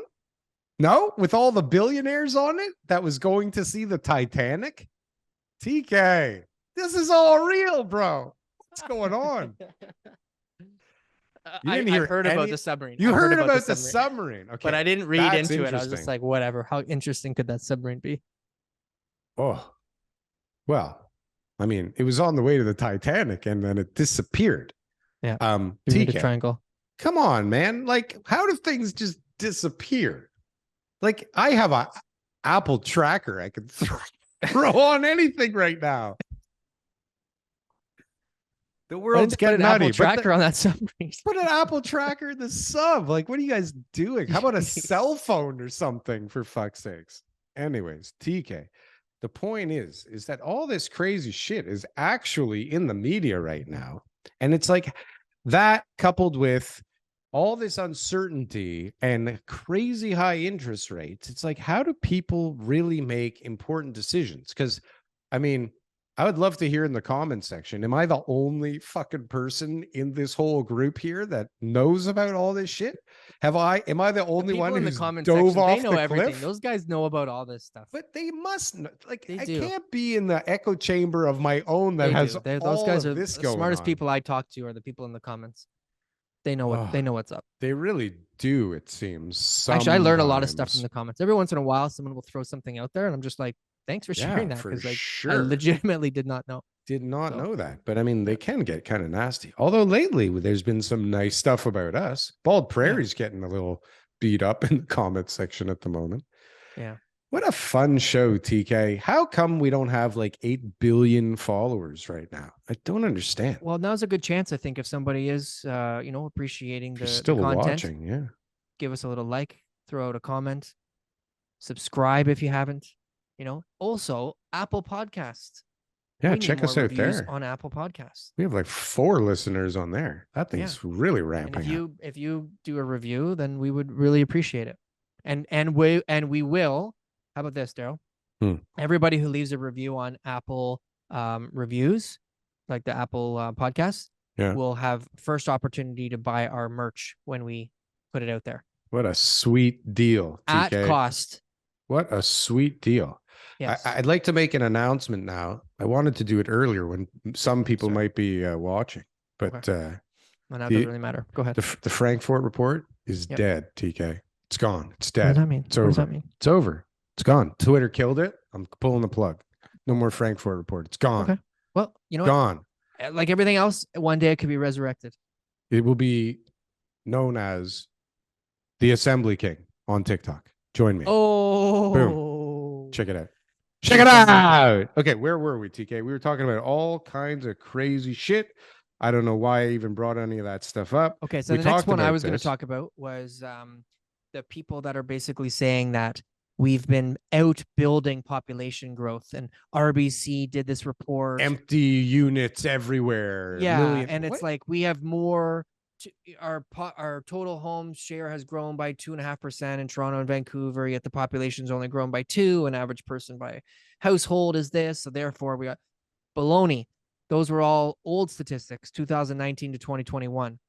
No? With all the billionaires on it that was going to see the Titanic? TK, this is all real, bro. What's going on?
You didn't hear heard about the submarine.
You heard about the submarine. Okay.
But I didn't read into it. I was just like, whatever. How interesting could that submarine be?
Oh, well, I mean, it was on the way to the Titanic and then it disappeared.
Yeah.
TK,
triangle.
Come on, man. Like, how do things just disappear? Like, I have a Apple tracker I could throw on anything right now. The world's getting nutty.
Apple tracker on that submarine.
Put an Apple tracker in the sub. Like, what are you guys doing? How about a cell phone or something, for fuck's sakes? Anyways, TK, the point is that all this crazy shit is actually in the media right now. And it's like that coupled with all this uncertainty and crazy high interest rates. It's like, how do people really make important decisions? Because, I mean, I would love to hear in the comment section, am I the only fucking person in this whole group here that knows about all this shit? Am I the only one who's dove off the cliff?
Those guys know about all this stuff.
But they must know. Like, I can't be in the echo chamber of my own that has all
those guys
of
are
this
the
going
smartest
on.
people I talk to are the people in the comments. They know what they know what's up.
They really do, it seems. Sometimes.
Actually, I learn a lot of stuff from the comments. Every once in a while, someone will throw something out there, and I'm just like, thanks for sharing that, because I legitimately did not know.
Did not know that. But I mean, they can get kind of nasty. Although lately, there's been some nice stuff about us. Bald Prairie's getting a little beat up in the comment section at the moment.
Yeah.
What a fun show, TK. How come we don't have like 8 billion followers right now? I don't understand.
Well, now's a good chance, I think, if somebody is, appreciating the
content.
Watching,
yeah.
Give us a little like, throw out a comment, Subscribe if you haven't. Also Apple Podcasts.
Yeah,
We need
check
more
us out
reviews
there.
on Apple Podcasts.
We have like 4 listeners on there. That
Yeah.
thing's really
And
ramping up.
if you do a review, then we would really appreciate it. And we will. How about this, Darryl? Everybody who leaves a review on Apple reviews, like the Apple podcast, will have first opportunity to buy our merch when we put it out there.
What a sweet deal, TK.
At cost.
What a sweet deal.
Yes.
I'd like to make an announcement now. I wanted to do it earlier when some people might be watching, but
well, now it doesn't really matter. Go ahead.
The Frankfurt report is dead, TK. It's gone. It's dead.
What does that mean?
It's over. What does that mean? It's over. It's gone. Twitter killed it. I'm pulling the plug. No more Frankfurt report. It's gone.
Okay. Well, you know,
gone.
Like everything else, one day it could be resurrected.
It will be known as the Assembly King on TikTok. Join me.
Oh,
boom! Check it out. Check it out. Okay, where were we, TK? We were talking about all kinds of crazy shit. I don't know why I even brought any of that stuff up.
Okay, so the next one I was going to talk about was the people that are basically saying that we've been outbuilding population growth, and RBC did this report.
Empty units everywhere.
Yeah, and it's like we have more. Our total home share has grown by 2.5% in Toronto and Vancouver, yet the population's only grown by 2%. An average person by household is this, so therefore we got baloney. Those were all old statistics, 2019 to 2021.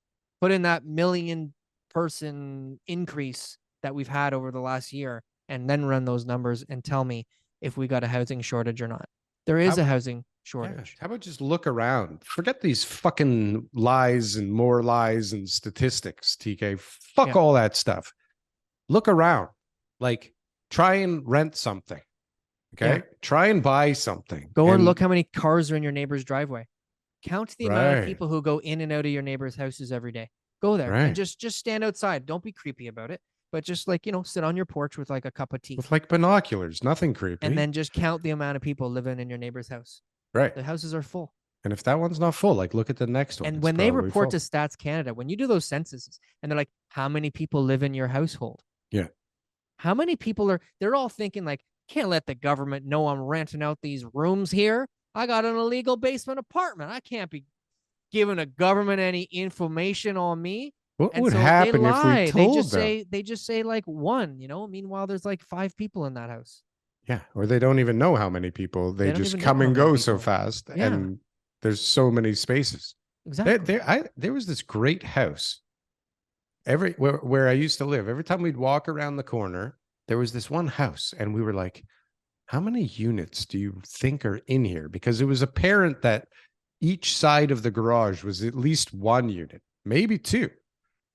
Put in that million person increase that we've had over the last year, and then run those numbers and tell me if we got a housing shortage or not. There is a housing shortage.
Yeah. How about just look around? Forget these fucking lies and more lies and statistics, TK. Fuck all that stuff. Look around. Like, try and rent something. Okay? Try and buy something.
Go and look how many cars are in your neighbor's driveway. Count the amount of people who go in and out of your neighbor's houses every day. Go there and just stand outside. Don't be creepy about it. But just like, sit on your porch with like a cup of tea.
With like binoculars, nothing creepy.
And then just count the amount of people living in your neighbor's house.
Right.
The houses are full.
And if that one's not full, like look at the next one.
And when they report to Stats Canada, when you do those censuses and they're like, how many people live in your household?
Yeah.
How many people they're all thinking like, can't let the government know I'm renting out these rooms here. I got an illegal basement apartment. I can't be giving the government any information on me.
What would happen if we told them?
They just say like one, meanwhile there's like 5 people in that house.
Yeah. Or they don't even know how many people. They just come and go so fast.
Yeah.
And there's so many spaces.
Exactly.
There was this great house where I used to live. Every time we'd walk around the corner, there was this one house. And we were like, how many units do you think are in here? Because it was apparent that each side of the garage was at least 1 unit, maybe 2.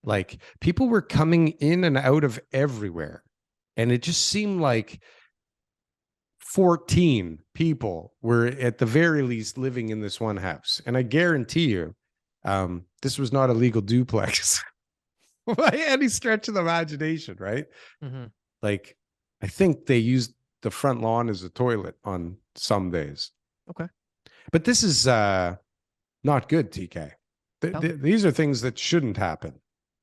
Like people were coming in and out of everywhere. And it just seemed like 14 people were at the very least living in this one house. And I guarantee you, this was not a legal duplex by any stretch of the imagination, right?
Mm-hmm.
Like, I think they used the front lawn as a toilet on some days.
Okay.
But this is not good, TK. These are things that shouldn't happen.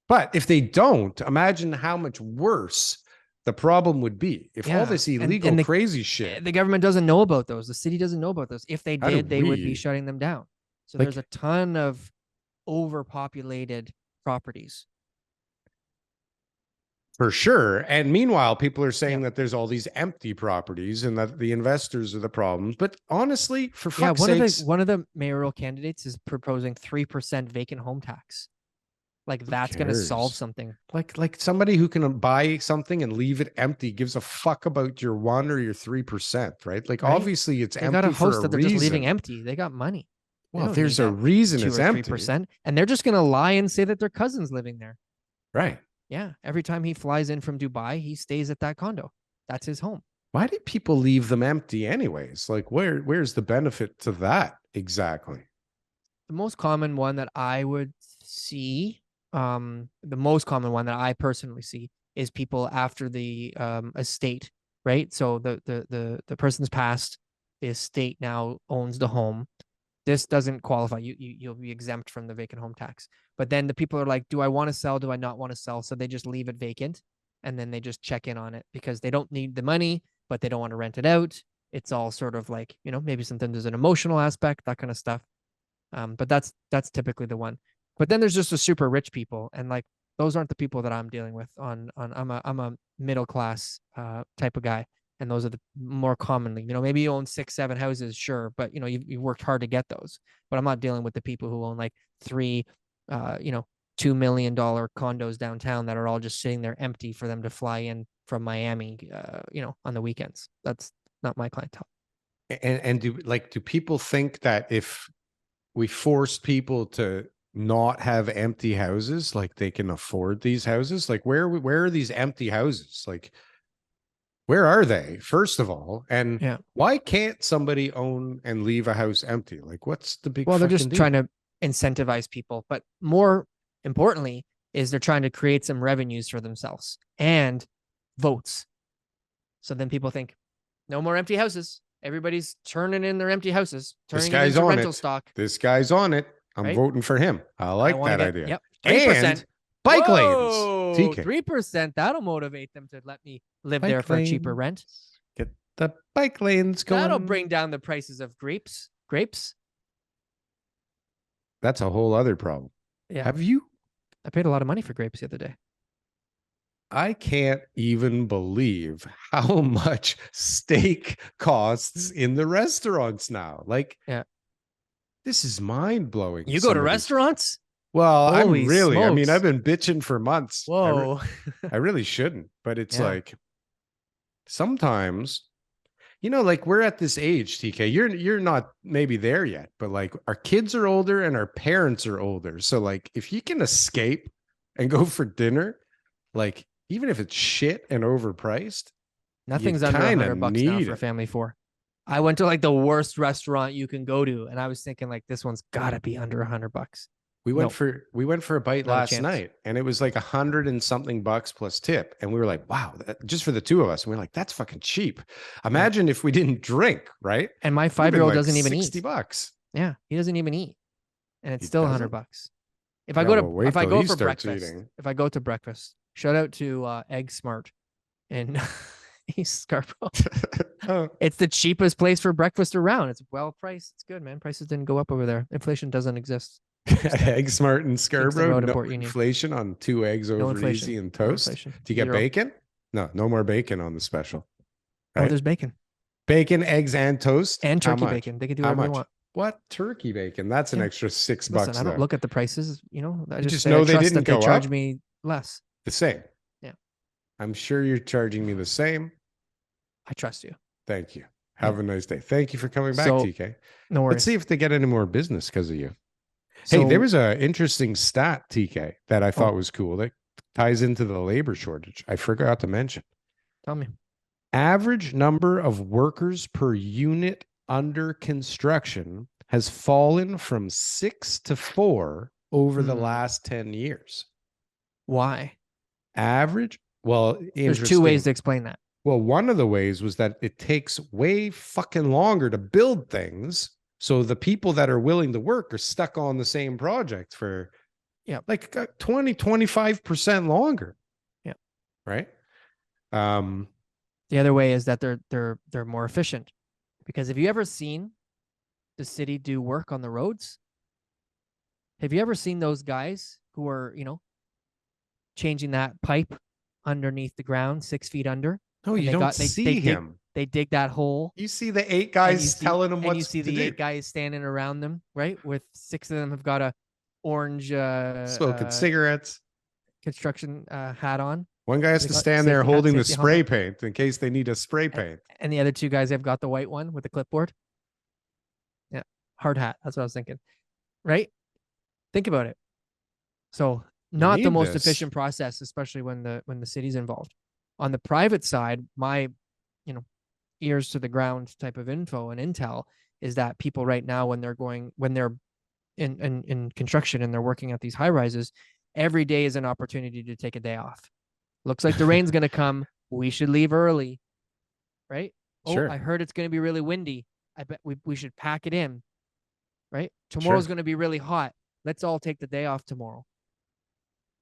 But if they don't, imagine how much worse the problem would be if all this illegal crazy shit.
The government doesn't know about those. The city doesn't know about those. If they did, they would be shutting them down. So there's a ton of overpopulated properties.
For sure. And meanwhile, people are saying that there's all these empty properties and that the investors are the problems. But honestly, for fuck's sakes,
one of the mayoral candidates is proposing 3% vacant home tax. Like that's going to solve something.
Like somebody who can buy something and leave it empty gives a fuck about your 1 or your 3%, right? Like obviously it's empty. They got a host that they're just leaving
empty. They got money.
Well, there's a reason it's empty.
3%, and they're just going to lie and say that their cousin's living there.
Right.
Yeah. Every time he flies in from Dubai, he stays at that condo. That's his home.
Why do people leave them empty anyways? Like where's the benefit to that exactly?
The most common one that I would see, the most common one that I personally see is people after the estate, right? So the person's passed, the estate now owns the home. This doesn't qualify. You'll be exempt from the vacant home tax. But then the people are like, do I want to sell? Do I not want to sell? So they just leave it vacant. and then they just check in on it because they don't need the money, but they don't want to rent it out. It's all sort of like, maybe sometimes there's an emotional aspect, that kind of stuff. But that's typically the one. But then there's just the super rich people, and like those aren't the people that I'm dealing with. I'm a middle class type of guy, and those are the more commonly. Maybe you own 6-7 houses, sure, but you've worked hard to get those. But I'm not dealing with the people who own like 3, $2 million condos downtown that are all just sitting there empty for them to fly in from Miami, on the weekends. That's not my clientele.
And do people think that if we forced people to not have empty houses, like they can afford these houses? Like where are these empty houses? Like where are they, first of all? And
Yeah.
why can't somebody own and leave a house empty? Like what's the big
Well, they're
fucking
just
deal?
trying to incentivize people, but more importantly is they're trying to create some revenues for themselves and votes. So then people think, no more empty houses. Everybody's turning in their empty houses,
This
turning it
guy's
into
on
rental
it.
stock.
This guy's on it. I'm
Right?
voting for him. I like that idea.
Yep. 3%.
And bike lanes. TK.
3%. That'll motivate them to let me live
Bike
there for a
lanes.
cheaper rent.
Get the bike lanes going.
That'll bring down the prices of grapes.
That's a whole other problem.
Yeah.
Have you?
I paid a lot of money for grapes the other day.
I can't even believe how much steak costs in the restaurants now. Like,
yeah,
this is mind blowing.
You go to restaurants?
Well,
Holy
I'm really, I mean,
smokes.
I've been bitching for months.
Whoa.
I really shouldn't, but it's
Yeah.
like sometimes, like we're at this age, TK, you're not maybe there yet, but like our kids are older and our parents are older. So like if you can escape and go for dinner, like even if it's shit and overpriced,
Nothing's under $100 now for a family of 4. I went to like the worst restaurant you can go to, and I was thinking like this one's gotta be under $100.
We went for a bite last night, and it was like $100 and something plus tip, and we were like, "Wow!" Just for the two of us, and we are like, "That's fucking cheap." Imagine if we didn't drink, right?
And my 5-year-old doesn't even eat.
$60.
Yeah, he doesn't even eat, and it's still $100. If I
Yeah,
go to
well, wait
if I
till
go
he
for
starts
breakfast,
eating.
if I go to breakfast, shout out to Egg Smart in East Scarborough.
Oh.
It's the cheapest place for breakfast around. It's well priced. It's good, man. Prices didn't go up over there. Inflation doesn't exist.
Egg Smart in Scarborough. No
Port Union.
inflation on 2 eggs over
inflation.
easy and toast. Do you get
0.
bacon? No more bacon on the special.
Right? Oh, there's bacon.
Bacon, eggs, and toast.
And turkey bacon. They can do whatever they want.
What? Turkey bacon? That's an extra $6.
Listen, I don't look at the prices. I just
know
I
they didn't go
charge
up?
me less.
The same.
Yeah.
I'm sure you're charging me the same.
I trust you.
Thank you. Have a nice day. Thank you for coming back, TK.
No worries.
Let's see if they get any more business because of you. Hey, there was an interesting stat, TK, that I thought was cool that ties into the labor shortage. I forgot to mention.
Tell me.
Average number of workers per unit under construction has fallen from 6 to 4 over the last 10 years.
Why?
Average? Well,
there's 2 ways to explain that.
Well, one of the ways was that it takes way fucking longer to build things. So the people that are willing to work are stuck on the same project for like 20-25% longer.
Yeah.
Right?
The other way is that they're more efficient. Because have you ever seen the city do work on the roads? Have you ever seen those guys who are, changing that pipe underneath the ground 6 feet under?
No, you don't see him.
They dig that hole.
You see the 8 guys telling them what to do.
And you see the 8 guys standing around them, right? With 6 of them have got a orange
smoking cigarettes,
construction hat on.
One guy has to stand there holding the spray paint in case they need a spray paint.
And the other 2 guys have got the white one with the clipboard. Yeah, hard hat. That's what I was thinking. Right? Think about it. So not the most efficient process, especially when the city's involved. On the private side, my, ears to the ground type of info and intel is that people right now, when they're in construction and they're working at these high rises, every day is an opportunity to take a day off. Looks like the rain's going to come. We should leave early. Right?
Sure.
Oh, I heard it's going to be really windy. I bet we should pack it in. Right? Tomorrow's going to be really hot. Let's all take the day off tomorrow.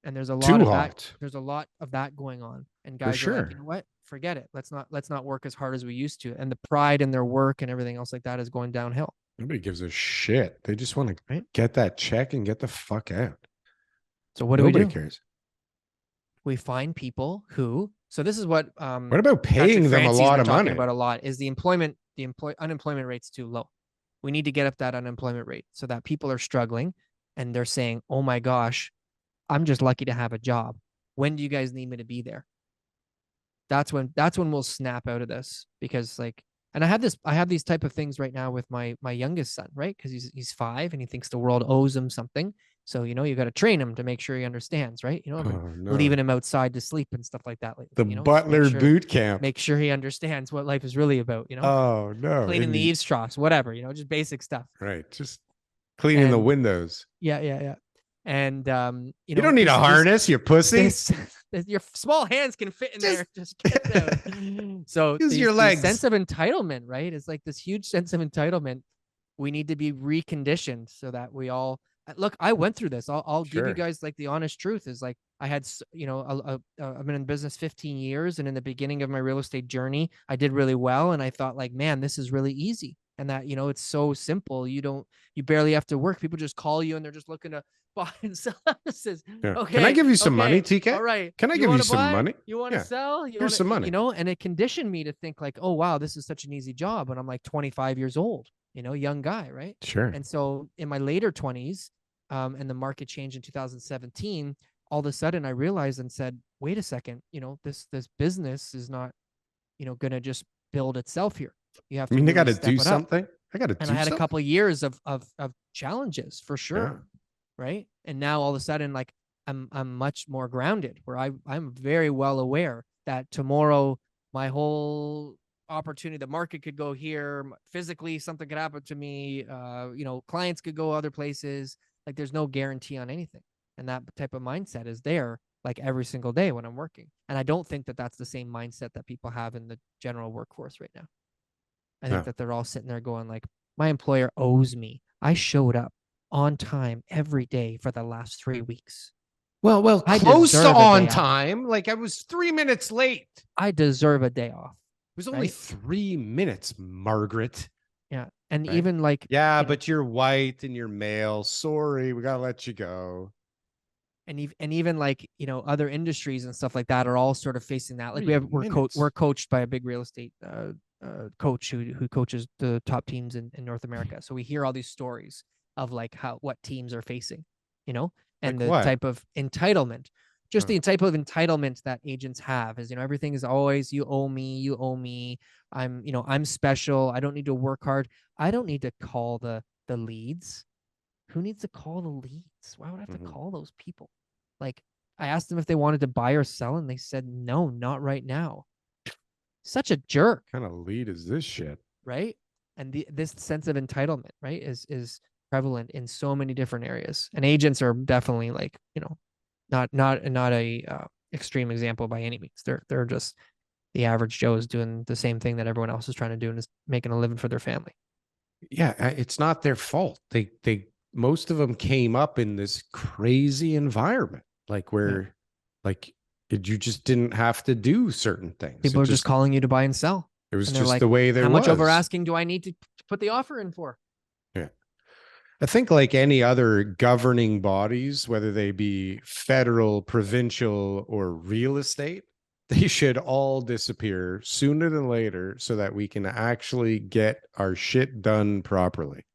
And there's a lot of that. There's a lot of that going on. And
For
guys are like, you
sure.
know what? Forget it. Let's not work as hard as we used to. And the pride in their work and everything else like that is going downhill.
Nobody gives a shit. They just want to
Right.
get that check and get the fuck out.
So what do we
Nobody
do?
cares.
We find people who, so this is what
What about
Patrick
paying them a
Francie's
lot
been
of
talking
money?
about a lot is the unemployment rate's too low. We need to get up that unemployment rate so that people are struggling and they're saying, oh my gosh, I'm just lucky to have a job. When do you guys need me to be there? That's when we'll snap out of this, because like, and I have these type of things right now with my youngest son, right? Because he's 5 and he thinks the world owes him something. So, you got to train him to make sure he understands, right? I've been
Oh
leaving
no.
him outside to sleep and stuff like that lately,
The
just
butler boot camp.
make sure he understands what life is really about,
Oh no.
cleaning the eaves troughs, whatever, just basic stuff.
Right. Just cleaning the
And
windows.
yeah. And,
You don't need a harness, you pussy.
this your small hands can fit in there. Just get out. So
use your legs.
sense of entitlement, right? It's like this huge sense of entitlement. We need to be reconditioned so that we all look. I went through this. I'll give you guys like the honest truth. Is like I had, I've been in business 15 years, and in the beginning of my real estate journey, I did really well, and I thought like, man, this is really easy, and that it's so simple. You barely have to work. People just call you, and they're just looking to buy and sell houses.
Yeah.
Okay.
Can I give you some money, TK?
All right.
Can I give you some money?
You want to sell?
Here's some money.
And it conditioned me to think like, oh, wow, this is such an easy job. And I'm like 25 years old, young guy. Right.
Sure.
And so in my later 20s, and the market changed in 2017, all of a sudden I realized and said, wait a second, this business is not, going to just build itself here. You have to
they got to
step
do
it up.
something. I got to do something.
And I had a couple of years of challenges for sure.
Yeah.
Right. And now all of a sudden, like I'm much more grounded, where I'm very well aware that tomorrow my whole opportunity, the market could go here, physically something could happen to me, clients could go other places. Like there's no guarantee on anything. And that type of mindset is there like every single day when I'm working. And I don't think that that's the same mindset that people have in the general workforce right now. I think that they're all sitting there going like, my employer owes me. I showed up on time every day for the last 3 weeks.
Well, close to on time. Like I was 3 minutes late.
I deserve a day off.
It was only 3 minutes, Margaret.
Yeah. And even like,
but you're white and you're male. Sorry, we gotta let you go.
And even like, other industries and stuff like that are all sort of facing that. Like we're coached by a big real estate coach who coaches the top teams in North America. So we hear all these stories of like what teams are facing, and like the type of entitlement, the type of entitlement that agents have is, everything is always, you owe me. I'm special. I don't need to work hard. I don't need to call the leads. Who needs to call the leads? Why would I have to call those people? Like I asked them if they wanted to buy or sell, and they said, no, not right now. Such a jerk.
What kind of lead is this shit?
Right. And this sense of entitlement, right, is prevalent in so many different areas. And agents are definitely like, not a extreme example by any means. They're just the average Joe is doing the same thing that everyone else is trying to do and is making a living for their family.
Yeah, it's not their fault. They most of them came up in this crazy environment, like where, like you just didn't have to do certain things.
People are just calling you to buy and sell.
It was just like, the way there was.
How much over asking do I need to put the offer in for?
Yeah. I think like any other governing bodies, whether they be federal, provincial, or real estate, they should all disappear sooner than later so that we can actually get our shit done properly.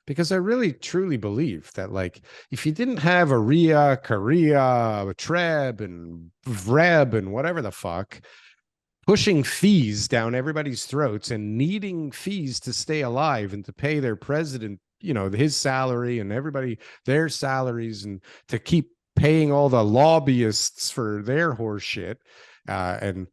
Because I really truly believe that, like, if you didn't have a RIA, Korea, a TREB, and VREB, and whatever the fuck, pushing fees down everybody's throats and needing fees to stay alive and to pay their president, his salary and everybody their salaries, and to keep paying all the lobbyists for their horse shit, and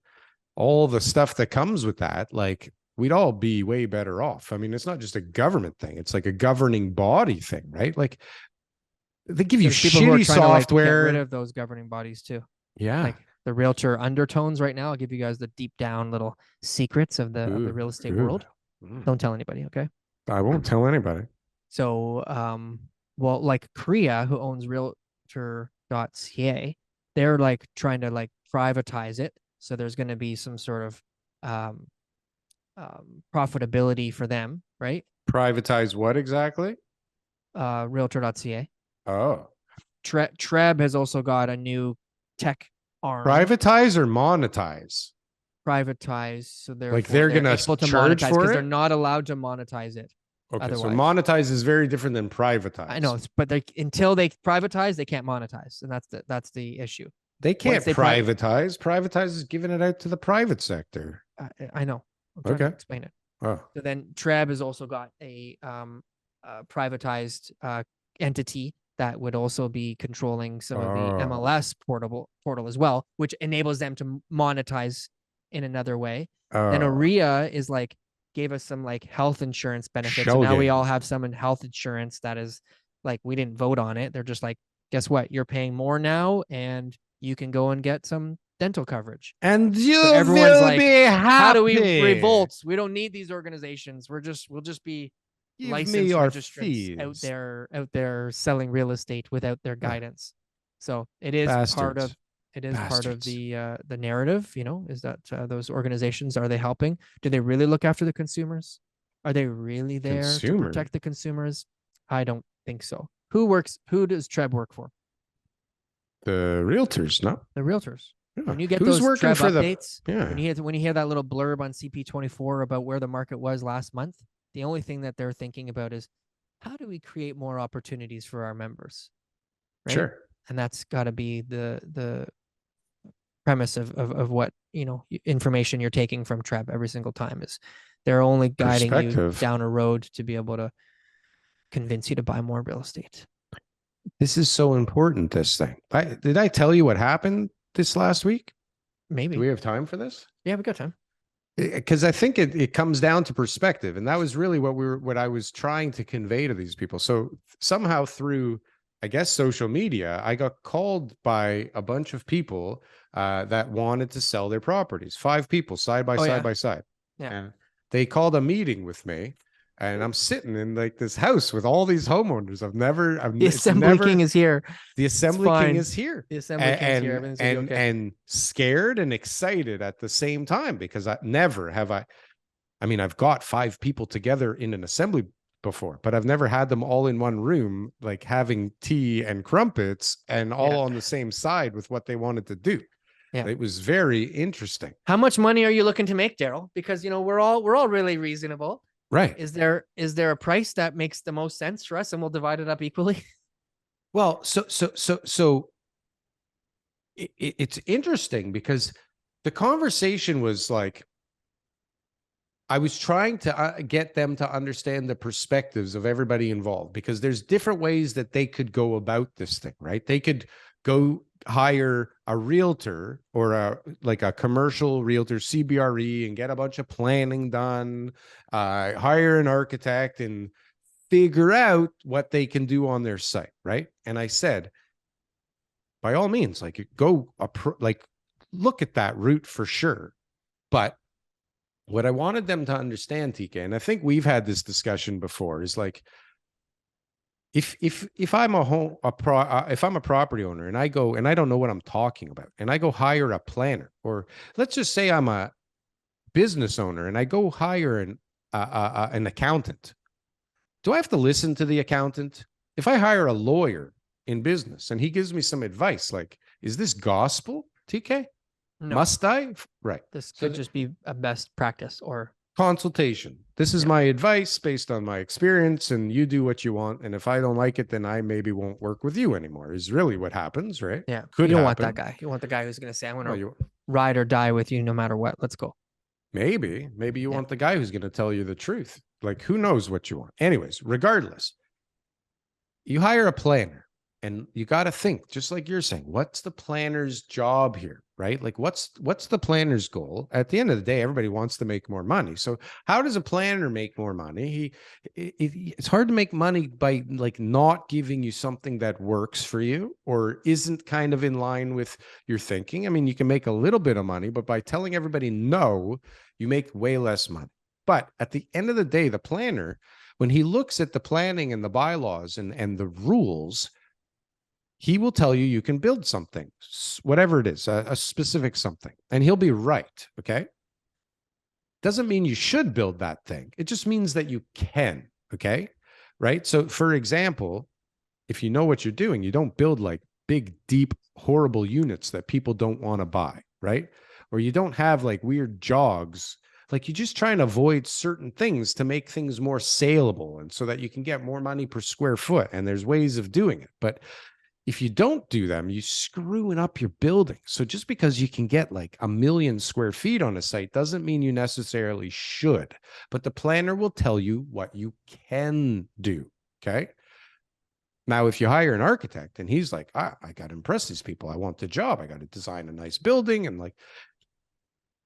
all the stuff that comes with that, like, we'd all be way better off. I mean, it's not just a government thing. It's like a governing body thing, right? Like they give you shitty software.
To, like, get rid of those governing bodies too.
Yeah.
Like the realtor undertones right now. I'll give you guys the deep down little secrets of the real estate world. Don't tell anybody. Okay.
I won't tell anybody.
So, well, like Korea, who owns realtor.ca, they're like trying to like privatize it So there's going to be some sort of profitability for them, right?
Privatize what exactly?
Realtor.ca.
Oh,
Treb has also got a new tech arm.
privatize or monetize?
Privatize, so
Like
therefore
they're
they're
gonna
able to
charge
monetize
for
because they're
it?
not allowed to monetize it
Okay, so
otherwise.
monetize is very different than
I
privatize.
know, but they until they privatize, they can't monetize, and that's the issue.
They
Once
can't
they
privatize. Privatize is giving it out to the private sector.
I know. I'm trying to
Okay.
explain it.
Oh,
So then Treb has also got a privatized entity that would also be controlling some of the
oh,
MLS portal as well, which enables them to monetize in another way. Then
oh.
OREA is like gave us some like health insurance benefits. So
Shell
now we all
game.
have some health insurance that is like we didn't vote on it. They're just like, guess what? You're paying more now and you can go and get some dental coverage.
And you
So everyone's
will
like,
be
how do we
happy.
revolt? We don't need these organizations. We'll just be
Give me
licensed
your
registrants
fees.
out there selling real estate without their guidance. So
Bastards.
it is part of
Bastards.
the narrative, you know, is that those organizations, are they helping? Do they really look after the consumers? Are they really there to
Consumer.
protect the consumers? I don't think so. Who does Treb work for?
The realtors, no?
The realtors.
Yeah.
When you get
Who's
those
working
Treb
for the
updates,
yeah.
when you hear that little blurb on CP24 about where the market was last month, the only thing that they're thinking about is how do we create more opportunities for our members, right?
Sure.
And that's got to be the premise of what, you know, information you're taking from Treb every single time is they're only guiding you
Perspective.
down a road to be able to convince you to buy more real estate.
This is so important, this thing. Did I tell you what happened this last week? Do
Maybe.
we have time for this?
Yeah, we got time.
Because I think it comes down to perspective, and that was really what I was trying to convey to these people. So somehow through, I guess, social media, I got called by a bunch of people that wanted to sell their properties. 5 people side by
Oh
side
yeah.
by side,
Yeah.
and they called a meeting with me. And I'm sitting in like this house with all these homeowners.
The
It's
Assembly
never
King is here.
the
It's
assembly king
fine.
is here.
The Assembly King's here. Everything's gonna be okay.
And scared and excited at the same time, because I never have I mean, I've got 5 people together in an assembly before, but I've never had them all in one room, like having tea and crumpets and all
Yeah.
on the same side with what they wanted to do.
Yeah.
It was very interesting.
How much money are you looking to make, Darryl? Because you know we're all really reasonable.
Right.
Is there a price that makes the most sense for us, and we'll divide it up equally?
Well, so it's interesting because the conversation was like, I was trying to get them to understand the perspectives of everybody involved, because there's different ways that they could go about this thing, right? They could go hire a realtor or a commercial realtor, CBRE, and get a bunch of planning done, hire an architect and figure out what they can do on their site, right? And I said, by all means, like look at that route for sure. But what I wanted them to understand, TK, and I think we've had this discussion before, is like, if I'm if I'm a property owner and I go and I don't know what I'm talking about, and I go hire a planner, or let's just say I'm a business owner and I go hire an accountant, do I have to listen to the accountant? If I hire a lawyer in business and he gives me some advice, like, is this gospel, TK?
No.
Must I? Right.
This could just be a best practice or
consultation. This is my advice based on my experience, and you do what you want. And if I don't like it, then I maybe won't work with you anymore, is really what happens, right?
Yeah.
Could
you don't
happen.
want that guy. You want the guy who's going to say, I'm going to ride or die with you no matter what. Let's go.
Maybe you want the guy who's going to tell you the truth. Like, who knows what you want? Anyways, regardless, you hire a planner. And you got to think, just like you're saying, what's the planner's job here, right? Like, what's the planner's goal? At the end of the day, everybody wants to make more money. So how does a planner make more money? It's hard to make money by like not giving you something that works for you or isn't kind of in line with your thinking. I mean, you can make a little bit of money, but by telling everybody no, you make way less money. But at the end of the day, the planner, when he looks at the planning and the bylaws and the rules, he will tell you can build something, whatever it is, a specific something, and he'll be right. Okay. Doesn't mean you should build that thing. It just means that you can. Okay. Right. So for example, if you know what you're doing, you don't build like big, deep, horrible units that people don't want to buy. Right. Or you don't have like weird jogs. Like you just try and avoid certain things to make things more saleable and so that you can get more money per square foot. And there's ways of doing it. But if you don't do them, you're screwing up your building. So just because you can get like 1,000,000 square feet on a site doesn't mean you necessarily should. But the planner will tell you what you can do. Okay. Now, if you hire an architect and he's like, I got to impress these people. I want the job. I got to design a nice building. And like,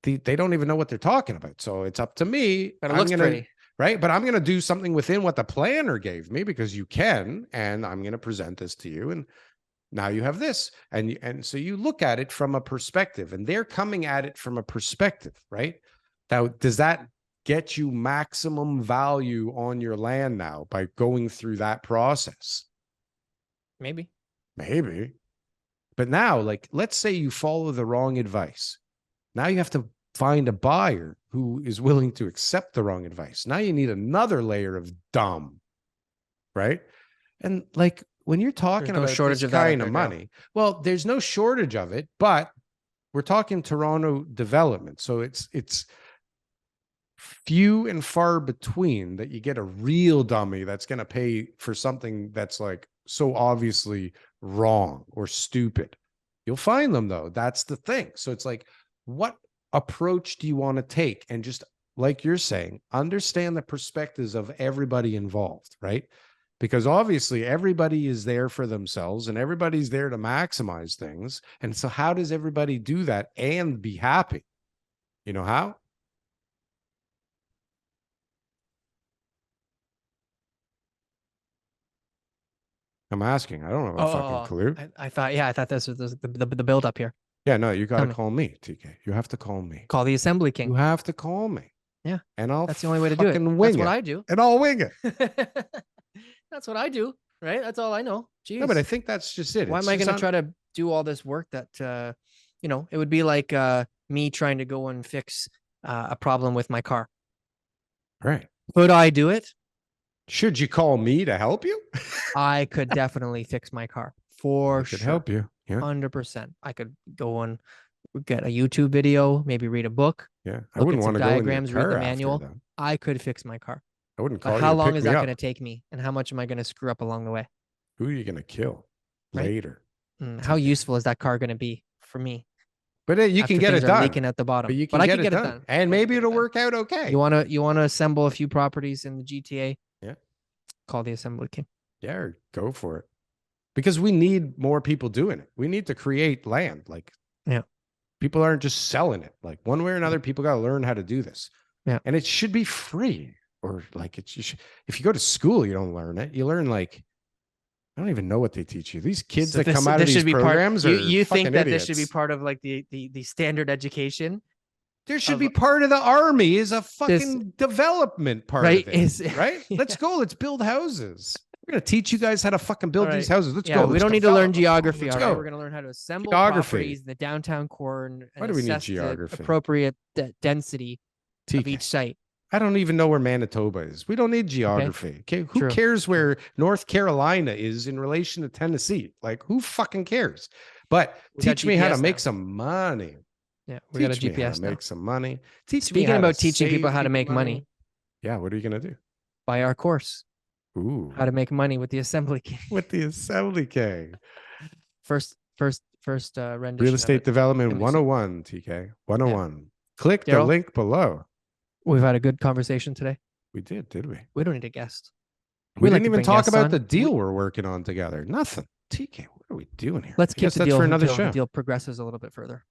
they don't even know what they're talking about. So it's up to me.
But it looks pretty.
Right. But I'm going to do something within what the planner gave me because you can. And I'm going to present this to you. And now you have this. And so you look at it from a perspective and they're coming at it from a perspective, right? Now, does that get you maximum value on your land now by going through that process?
Maybe.
But now, like, let's say you follow the wrong advice. Now you have to find a buyer who is willing to accept the wrong advice. Now you need another layer of dumb, right? And like when you're talking about shortage of kind of money, well, there's no shortage of it, but we're talking Toronto development. So it's few and far between that you get a real dummy that's going to pay for something that's like so obviously wrong or stupid. You'll find them though. That's the thing. So it's like, what approach do you want to take? And just like you're saying, understand the perspectives of everybody involved, right? Because obviously everybody is there for themselves and everybody's there to maximize things. And so how does everybody do that and be happy? You know how? I'm asking. I don't have a fucking clue.
I thought this was the build up here.
Yeah, no, you got to call me, TK. You have to call me.
Call the assembly king.
You have to call me.
Yeah.
And
that's the only way to do it. That's what I do.
And I'll wing it.
That's what I do, right? That's all I know. Jeez.
No, but I think that's just it.
Why am I going to try to do all this work that, you know, it would be like me trying to go and fix a problem with my car.
Right.
Could I do it?
Should you call me to help you?
I could definitely fix my car for sure.
Could help you. Yeah.
100%. I could go and get a YouTube video, maybe read a book.
Yeah. I wouldn't want to
diagrams,
go in your car
read the manual. I could fix my car.
I wouldn't call you.
How long is that going to take me? And how much am I going to screw up along the way?
Who are you going to kill later?
How useful is that car going to be for me?
But you can get it done.
Leaking at the bottom.
But you can get it done. And maybe it'll work out okay.
You want to assemble a few properties in the GTA?
Yeah.
Call the assembly king.
Yeah, or go for it. Because we need more people doing it. We need to create land. Like,
yeah,
people aren't just selling it. Like one way or another, people got to learn how to do this.
Yeah.
And it should be free. Or like if you go to school, you don't learn it. You learn like, I don't even know what they teach you. These kids that come out of these programs are
you think that
idiots.
This should be part of like the standard education?
There should be part of the army is a fucking development part of it. Right? Yeah. Let's go. Let's build houses. We're going to teach you guys how to fucking build these houses. Let's go.
We don't need to learn geography. All right. We're going to learn how to assemble properties in the downtown core and
why do we need geography?
Appropriate density of each site.
I don't even know where Manitoba is. We don't need geography. Okay. Who cares where North Carolina is in relation to Tennessee? Like, who fucking cares? But teach me how to make some money.
Yeah, we got a GPS
now. Make some money.
Speaking about teaching people how to make money.
Yeah, what are you gonna do?
Buy our course.
Ooh.
How to make money with the assembly king.
With the assembly king.
First rendition.
Real estate development 101, TK. 101. Yeah. Click the link below.
We've had a good conversation today.
We did we?
We don't need a guest.
We didn't even talk about the deal we're working on together. Nothing. TK, what are we doing here?
Let's keep the deal for another show. The deal progresses a little bit further.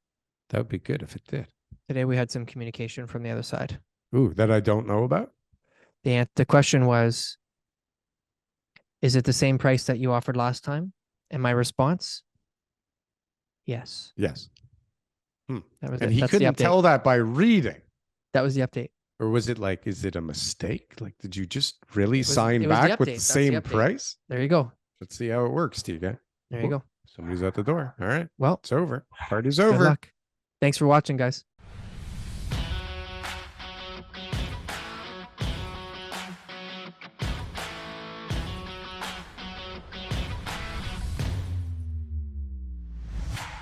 That would be good if it did.
Today we had some communication from the other side.
Ooh, that I don't know about?
The question was, is it the same price that you offered last time? And my response, yes.
Yes.
That was
and he couldn't tell that by reading.
That was the update.
Or was it like, is it a mistake? Like, did you just really sign back with the same price?
There you go.
Let's see how it works, TK.
There you go.
Somebody's at the door. All right.
Well,
It's over. Party's
good
over.
luck. Thanks for watching, guys.